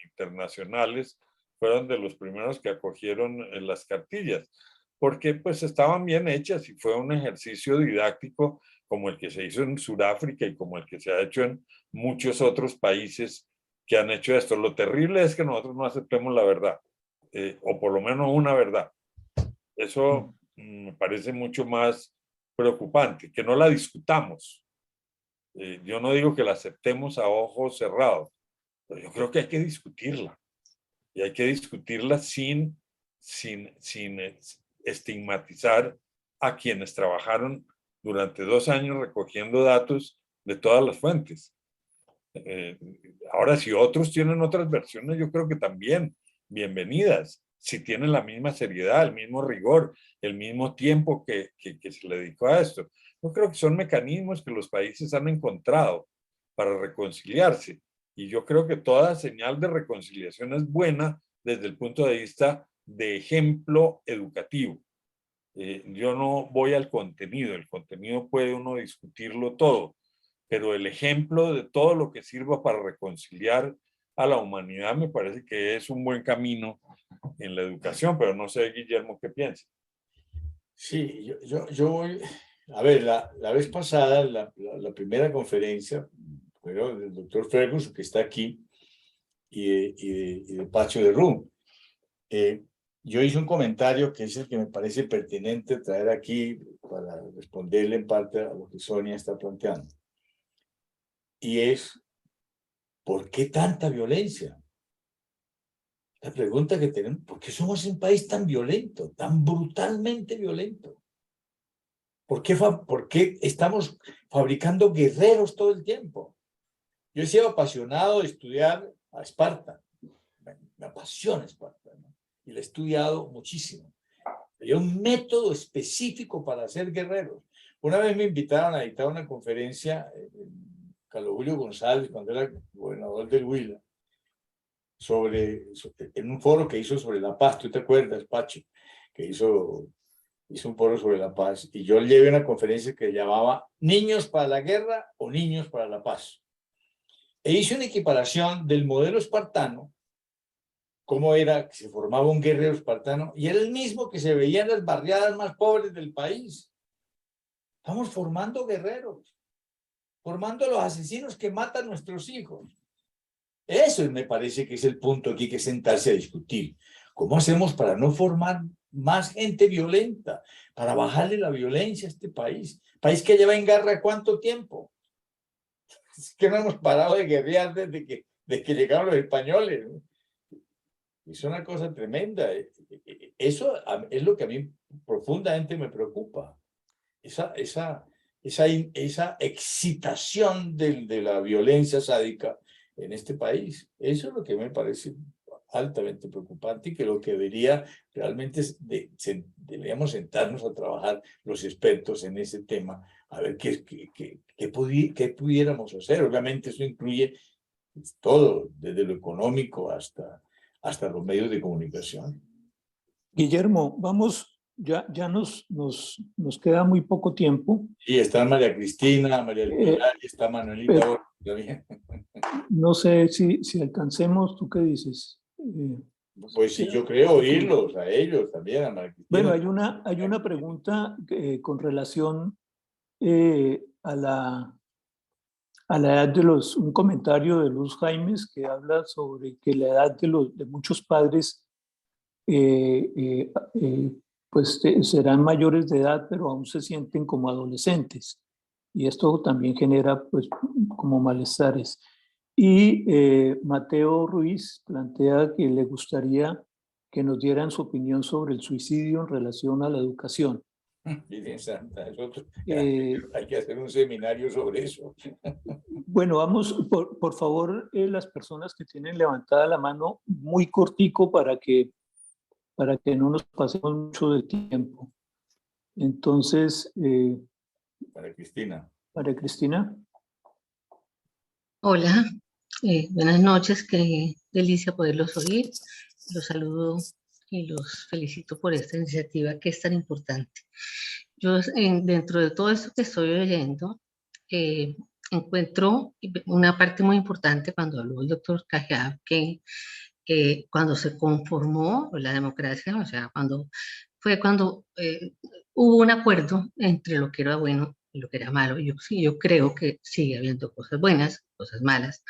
internacionales, fueron de los primeros que acogieron las cartillas, porque pues estaban bien hechas y fue un ejercicio didáctico como el que se hizo en Sudáfrica y como el que se ha hecho en muchos otros países que han hecho esto. Lo terrible es que nosotros no aceptemos la verdad, o por lo menos una verdad. Eso me parece mucho más preocupante, que no la discutamos. Yo no digo que la aceptemos a ojos cerrados, pero yo creo que hay que discutirla. Y hay que discutirla sin estigmatizar a quienes trabajaron durante 2 años recogiendo datos de todas las fuentes. Ahora, si otros tienen otras versiones, yo creo que también bienvenidas, si tienen la misma seriedad, el mismo rigor, el mismo tiempo que se le dedicó a esto. Yo creo que son mecanismos que los países han encontrado para reconciliarse. Y yo creo que toda señal de reconciliación es buena desde el punto de vista de ejemplo educativo. Yo no voy al contenido, el contenido puede uno discutirlo todo, pero el ejemplo de todo lo que sirva para reconciliar a la humanidad me parece que es un buen camino en la educación, pero no sé, Guillermo, ¿qué piensa? Sí, yo voy, a ver, la vez pasada, la primera conferencia, fue del doctor Ferguson, que está aquí, y de Pacho de Rum. Yo hice un comentario que es el que me parece pertinente traer aquí para responderle en parte a lo que Sonia está planteando. Y es, ¿por qué tanta violencia? La pregunta que tenemos, ¿por qué somos un país tan violento, tan brutalmente violento? ¿Por qué estamos fabricando guerreros todo el tiempo? Yo he sido apasionado de estudiar a Esparta. Me apasiona Esparta, ¿no? Y la he estudiado muchísimo. Hay un método específico para ser guerreros. Una vez me invitaron a dictar una conferencia Carlos Julio González, cuando era gobernador del Huila, en un foro que hizo sobre la paz. ¿Tú te acuerdas, Pacho? Que hizo un foro sobre la paz. Y yo llevé una conferencia que llamaba Niños para la Guerra o Niños para la Paz. E hice una equiparación del modelo espartano, cómo era que se formaba un guerrero espartano, y era el mismo que se veía en las barriadas más pobres del país. Estamos formando guerreros, formando a los asesinos que matan a nuestros hijos. Eso me parece que es el punto aquí, que sentarse a discutir. ¿Cómo hacemos para no formar más gente violenta, para bajarle la violencia a este país? País que lleva en guerra ¿cuánto tiempo? Es que no hemos parado de guerrear desde que llegaron los españoles, ¿no? Es una cosa tremenda. Eso es lo que a mí profundamente me preocupa. Esa esa excitación de la violencia sádica en este país. Eso es lo que me parece altamente preocupante y que lo que debería realmente deberíamos sentarnos a trabajar los expertos en ese tema, a ver qué pudiéramos hacer. Obviamente eso incluye todo, desde lo económico hasta los medios de comunicación. Guillermo, vamos, ya nos queda muy poco tiempo. Y está María Cristina, María del Pilar, y está Manuelita también. No sé si alcancemos, ¿tú qué dices? Pues sí, yo creo oírlos a ellos también, a María Cristina. Bueno, hay una pregunta con relación a la edad de un comentario de Luz Jaimes que habla sobre que la edad de muchos padres pues serán mayores de edad, pero aún se sienten como adolescentes. Y esto también genera pues como malestares. Y Mateo Ruiz plantea que le gustaría que nos dieran su opinión sobre el suicidio en relación a la educación. Virgen Santa, hay que hacer un seminario sobre eso. Bueno, vamos, por favor, las personas que tienen levantada la mano, muy cortico para que no nos pasemos mucho de tiempo. Entonces, María Cristina. María Cristina. Hola, buenas noches, qué delicia poderlos oír. Los saludo y los felicito por esta iniciativa que es tan importante. Yo dentro de todo esto que estoy oyendo, encuentro una parte muy importante cuando habló el doctor Kajiab, que cuando se conformó la democracia, o sea, cuando hubo un acuerdo entre lo que era bueno y lo que era malo. Yo creo que sigue habiendo cosas buenas, cosas malas.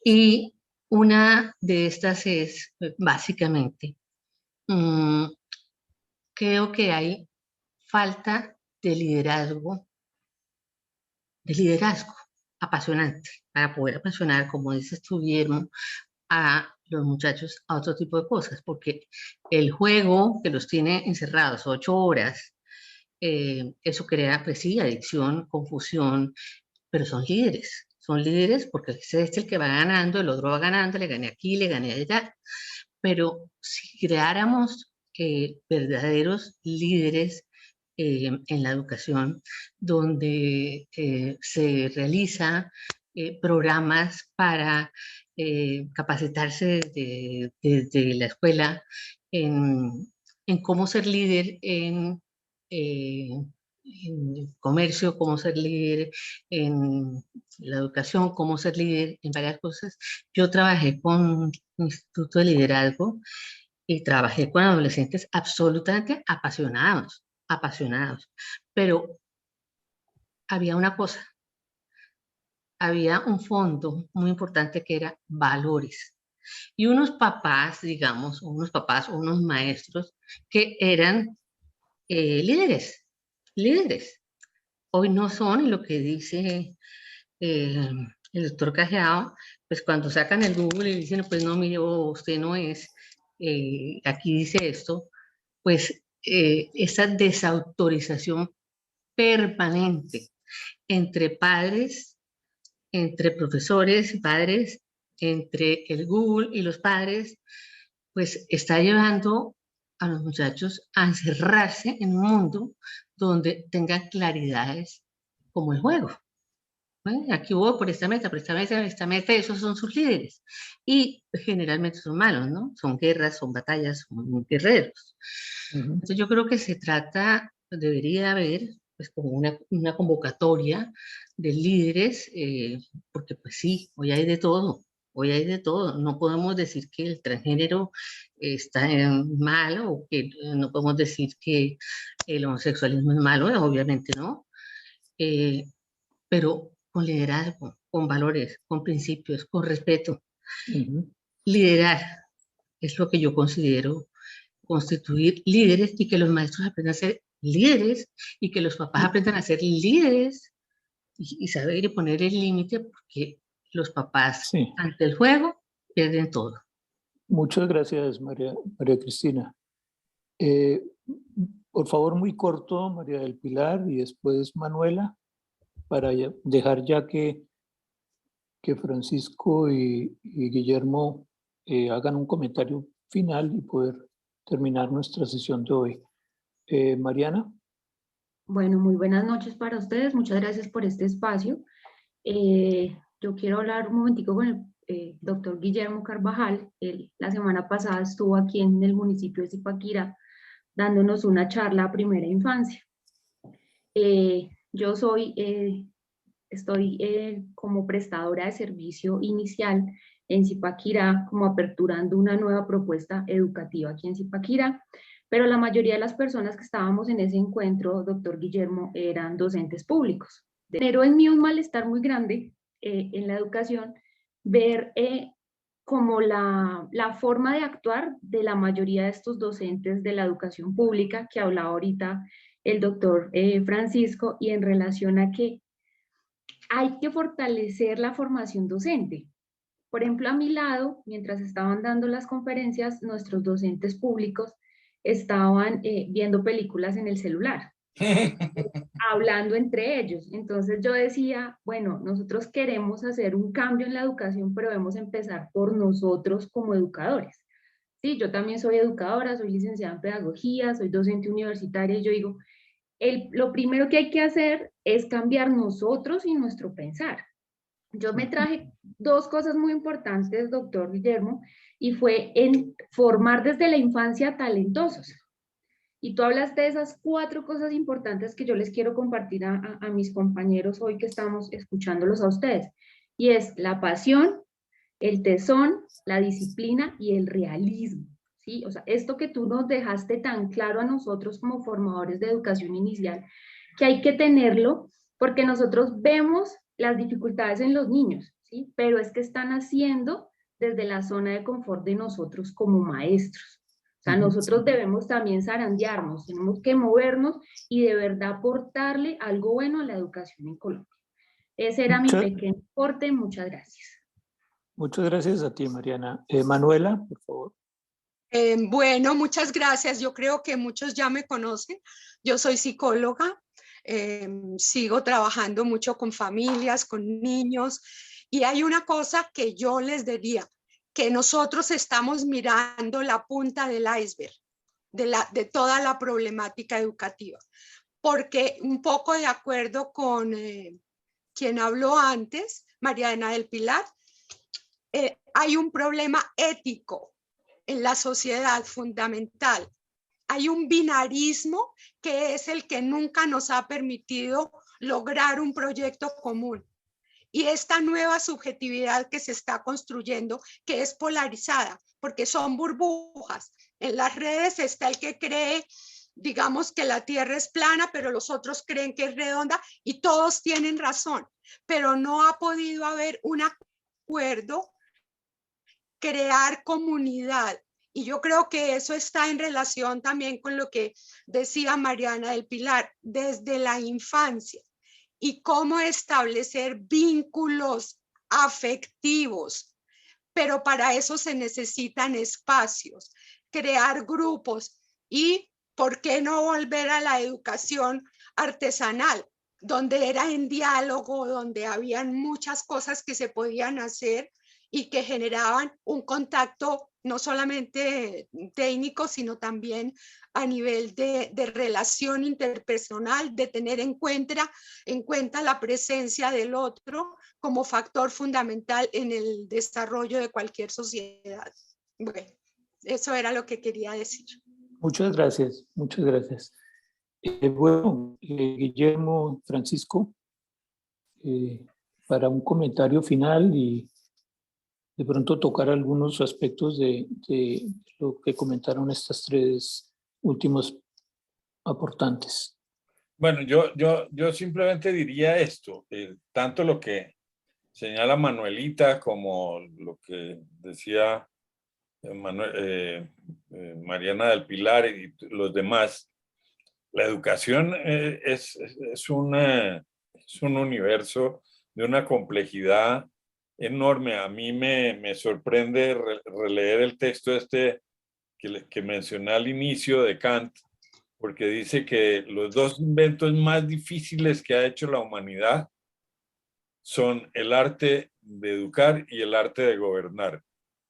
Y una de estas es, básicamente, creo que hay falta de liderazgo apasionante, para poder apasionar, como dices tú, Guillermo, a los muchachos a otro tipo de cosas, porque el juego que los tiene encerrados 8 horas, eso crea, pues sí, adicción, confusión, pero son líderes porque es el que va ganando, el otro va ganando, le gané aquí, le gané allá, pero si creáramos verdaderos líderes en la educación, donde se realiza programas para capacitarse desde la escuela en cómo ser líder en comercio, cómo ser líder en la educación, cómo ser líder en varias cosas. Yo trabajé con un instituto de liderazgo y trabajé con adolescentes absolutamente apasionados, pero había una cosa, había un fondo muy importante que era valores. Y unos papás, digamos, unos maestros que eran líderes. Hoy no son, y lo que dice el doctor Cajeado, pues cuando sacan el Google y dicen, pues no, mire, usted no es, aquí dice esto, pues esa desautorización permanente entre padres, entre profesores y padres, entre el Google y los padres, pues está llevando a los muchachos a encerrarse en un mundo donde tengan claridades como el juego. Bueno, aquí voy por esta meta, esos son sus líderes. Y generalmente son malos, ¿no? Son guerras, son batallas, son guerreros. Entonces yo creo que debería haber pues como una convocatoria de líderes, porque pues sí, hoy hay de todo. No podemos decir que el transgénero está malo o que no podemos decir que el homosexualismo es malo, obviamente no. Pero con liderazgo, con valores, con principios, con respeto. Liderar es lo que yo considero constituir líderes y que los maestros aprendan a ser líderes y que los papás aprendan a ser líderes y saber y poner el límite, porque los papás ante el juego pierden todo. Muchas gracias, María Cristina. Por favor, muy corto, María del Pilar, y después Manuela, para dejar ya que Francisco y Guillermo hagan un comentario final y poder terminar nuestra sesión de hoy. Mariana. Bueno, muy buenas noches para ustedes. Muchas gracias por este espacio. Yo quiero hablar un momentico con el doctor Guillermo Carvajal. Él la semana pasada estuvo aquí en el municipio de Zipaquirá dándonos una charla a primera infancia. Yo estoy como prestadora de servicio inicial en Zipaquirá, como aperturando una nueva propuesta educativa aquí en Zipaquirá, pero la mayoría de las personas que estábamos en ese encuentro, doctor Guillermo, eran docentes públicos. Pero en mí un malestar muy grande en la educación, ver como la forma de actuar de la mayoría de estos docentes de la educación pública que hablaba ahorita el doctor Francisco, y en relación a que hay que fortalecer la formación docente. Por ejemplo, a mi lado, mientras estaban dando las conferencias, nuestros docentes públicos estaban viendo películas en el celular, hablando entre ellos. Entonces yo decía, bueno, nosotros queremos hacer un cambio en la educación, pero debemos empezar por nosotros como educadores. Sí, yo también soy educadora, soy licenciada en pedagogía, soy docente universitaria, y yo digo, lo primero que hay que hacer es cambiar nosotros y nuestro pensar. Yo me traje dos cosas muy importantes, doctor Guillermo, y fue en formar desde la infancia talentosos. Y tú hablaste de esas 4 cosas importantes que yo les quiero compartir a mis compañeros hoy que estamos escuchándolos a ustedes. Y es la pasión, el tesón, la disciplina y el realismo. ¿Sí? O sea, esto que tú nos dejaste tan claro a nosotros como formadores de educación inicial, que hay que tenerlo porque nosotros vemos las dificultades en los niños, ¿sí? Pero es que están haciendo desde la zona de confort de nosotros como maestros. O sea, nosotros debemos también zarandearnos, tenemos que movernos y de verdad aportarle algo bueno a la educación en Colombia. Ese era mi pequeño aporte. Muchas gracias. Muchas gracias a ti, Mariana. Manuela, por favor. Bueno, muchas gracias. Yo creo que muchos ya me conocen. Yo soy psicóloga, sigo trabajando mucho con familias, con niños, y hay una cosa que yo les diría, que nosotros estamos mirando la punta del iceberg de toda la problemática educativa, porque un poco de acuerdo con quien habló antes, Mariana del Pilar, hay un problema ético en la sociedad fundamental. Hay un binarismo que es el que nunca nos ha permitido lograr un proyecto común. Y esta nueva subjetividad que se está construyendo, que es polarizada, porque son burbujas. En las redes está el que cree, digamos, que la Tierra es plana, pero los otros creen que es redonda, y todos tienen razón. Pero no ha podido haber un acuerdo, crear comunidad. Y yo creo que eso está en relación también con lo que decía Mariana del Pilar, desde la infancia, y cómo establecer vínculos afectivos. Pero para eso se necesitan espacios, crear grupos y, ¿por qué no volver a la educación artesanal, donde era en diálogo, donde habían muchas cosas que se podían hacer y que generaban un contacto no solamente técnico, sino también a nivel de relación interpersonal, de tener en cuenta la presencia del otro como factor fundamental en el desarrollo de cualquier sociedad. Bueno, eso era lo que quería decir. Muchas gracias, muchas gracias. Bueno, Guillermo, Francisco, para un comentario final y de pronto tocar algunos aspectos de lo que comentaron estas 3 últimos aportantes. Bueno, yo simplemente diría esto, tanto lo que señala Manuelita como lo que decía Mariana del Pilar y los demás. La educación es un universo de una complejidad enorme. A mí me sorprende releer el texto que mencioné al inicio de Kant, porque dice que los dos inventos más difíciles que ha hecho la humanidad son el arte de educar y el arte de gobernar,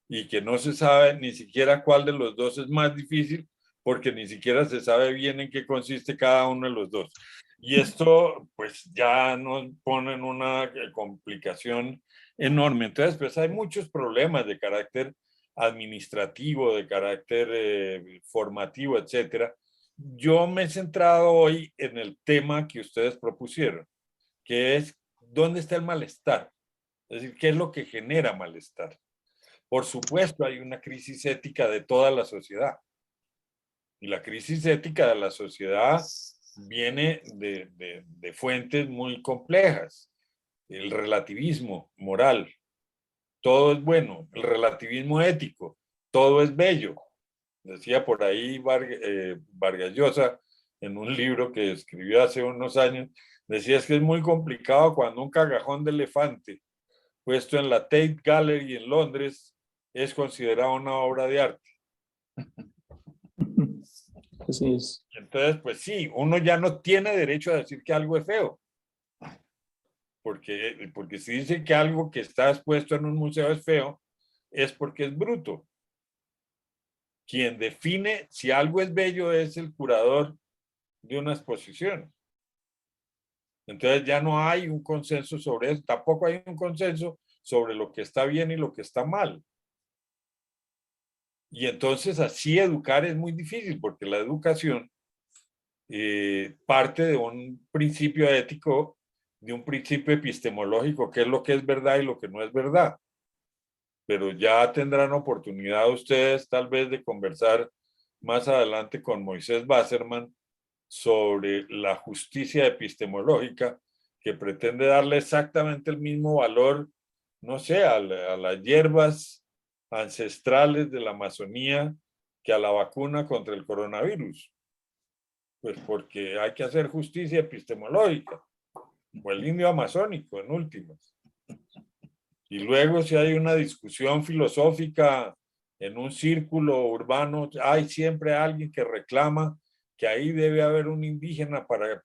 y que no se sabe ni siquiera cuál de los dos es más difícil, porque ni siquiera se sabe bien en qué consiste cada uno de los dos. Y esto pues ya nos pone en una complicación enorme. Entonces pues hay muchos problemas de carácter administrativo, de carácter formativo, etcétera. Yo me he centrado hoy en el tema que ustedes propusieron, que es ¿dónde está el malestar? Es decir, ¿qué es lo que genera malestar? Por supuesto, hay una crisis ética de toda la sociedad. Y la crisis ética de la sociedad viene de fuentes muy complejas. El relativismo moral, todo es bueno. El relativismo ético, todo es bello. Decía por ahí Vargas Llosa en un libro que escribió hace unos años, decía es que es muy complicado cuando un cagajón de elefante puesto en la Tate Gallery en Londres es considerado una obra de arte. Así es. Entonces, pues sí, uno ya no tiene derecho a decir que algo es feo. Porque si dice que algo que está expuesto en un museo es feo, es porque es bruto. Quien define si algo es bello es el curador de una exposición. Entonces ya no hay un consenso sobre eso, tampoco hay un consenso sobre lo que está bien y lo que está mal. Y entonces así educar es muy difícil, porque la educación parte de un principio ético, de un principio epistemológico, que es lo que es verdad y lo que no es verdad. Pero ya tendrán oportunidad ustedes tal vez de conversar más adelante con Moisés Wasserman sobre la justicia epistemológica, que pretende darle exactamente el mismo valor, no sé, a las hierbas ancestrales de la Amazonía que a la vacuna contra el coronavirus. Pues porque hay que hacer justicia epistemológica, o el indio amazónico en últimas. Y luego si hay una discusión filosófica en un círculo urbano, hay siempre alguien que reclama que ahí debe haber un indígena para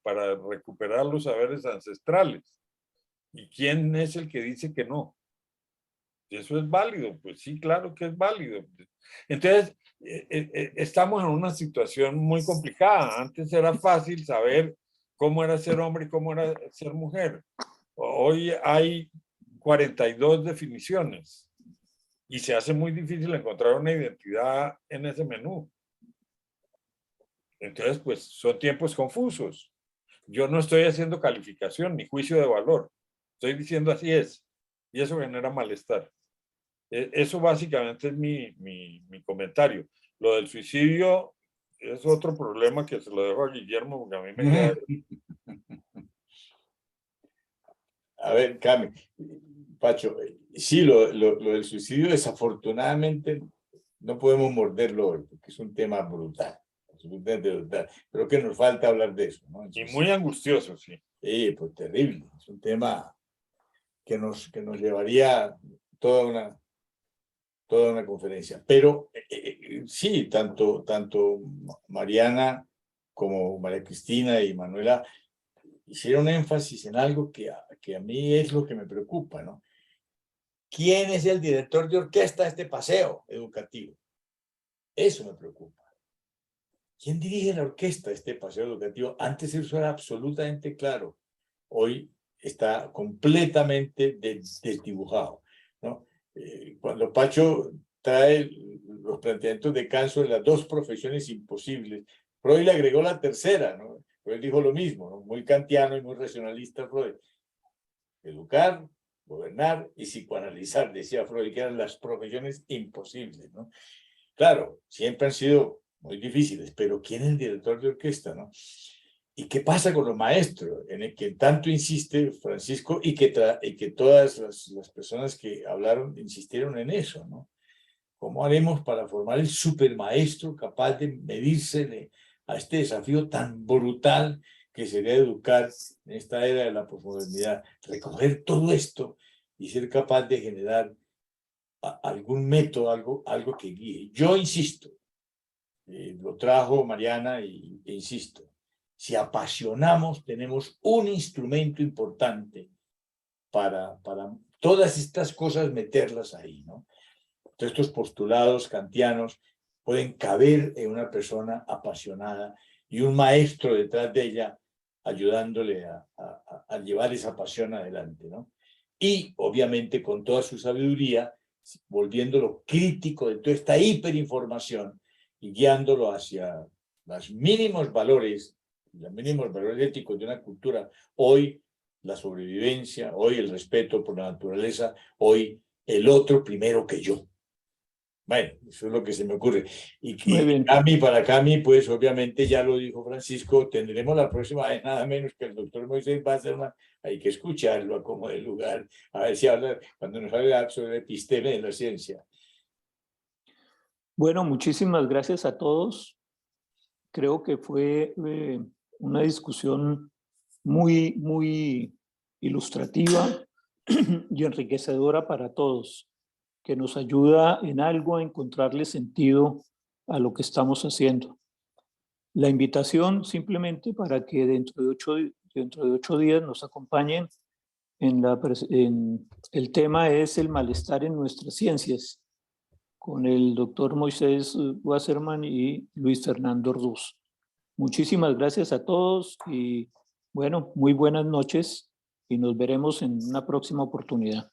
recuperar los saberes ancestrales. ¿Y quién es el que dice que no? ¿Eso es válido? Pues sí, claro que es válido. Entonces, estamos en una situación muy complicada. Antes era fácil saber cómo era ser hombre y cómo era ser mujer. Hoy hay 42 definiciones y se hace muy difícil encontrar una identidad en ese menú. Entonces, pues son tiempos confusos. Yo no estoy haciendo calificación ni juicio de valor. Estoy diciendo así es. Y eso genera malestar. Eso básicamente es mi comentario. Lo del suicidio es otro problema que se lo dejo a Guillermo, porque a mí me queda... A ver, Cami, Pacho, sí, lo del suicidio desafortunadamente no podemos morderlo hoy, porque es un tema brutal, absolutamente brutal. Pero que nos falta hablar de eso, ¿no? Y muy angustioso, sí. Sí, pues terrible. Es un tema que nos llevaría toda una conferencia. Pero sí, tanto Mariana como María Cristina y Manuela hicieron énfasis en algo que a mí es lo que me preocupa, ¿no? ¿Quién es el director de orquesta de este paseo educativo? Eso me preocupa. ¿Quién dirige la orquesta de este paseo educativo? Antes eso era absolutamente claro. Hoy está completamente desdibujado, ¿no? Cuando Pacho trae los planteamientos de Canso en las dos profesiones imposibles, Freud le agregó la tercera, ¿no? Freud dijo lo mismo, ¿no? Muy kantiano y muy racionalista Freud. Educar, gobernar y psicoanalizar, decía Freud, que eran las profesiones imposibles, ¿no? Claro, siempre han sido muy difíciles, pero ¿quién es el director de orquesta, no? ¿Y qué pasa con los maestros, en el que tanto insiste Francisco y que todas las personas que hablaron insistieron en eso, ¿no? ¿Cómo haremos para formar el supermaestro capaz de medirse a este desafío tan brutal que sería educar en esta era de la posmodernidad? Recoger todo esto y ser capaz de generar algún método, algo que guíe. Yo insisto, lo trajo Mariana y insisto, si apasionamos, tenemos un instrumento importante para todas estas cosas meterlas ahí, ¿no? Entonces, estos postulados kantianos pueden caber en una persona apasionada y un maestro detrás de ella ayudándole a llevar esa pasión adelante, ¿no? Y, obviamente, con toda su sabiduría, volviéndolo crítico de toda esta hiperinformación y guiándolo hacia los mínimos valores éticos de una cultura. Hoy, la sobrevivencia, hoy el respeto por la naturaleza, hoy el otro primero que yo. Bueno, eso es lo que se me ocurre. Y para Cami, pues obviamente ya lo dijo Francisco, tendremos la próxima vez nada menos que el doctor Moisés Wasserman. Hay que escucharlo a como de lugar, a ver si habla, cuando nos habla sobre episteme de la ciencia. Bueno, muchísimas gracias a todos. Creo que fue una discusión muy, muy ilustrativa y enriquecedora para todos, que nos ayuda en algo a encontrarle sentido a lo que estamos haciendo. La invitación simplemente para que dentro de 8 días nos acompañen en el tema es el malestar en nuestras ciencias, con el doctor Moisés Wasserman y Luis Fernando Orduz. Muchísimas gracias a todos y bueno, muy buenas noches y nos veremos en una próxima oportunidad.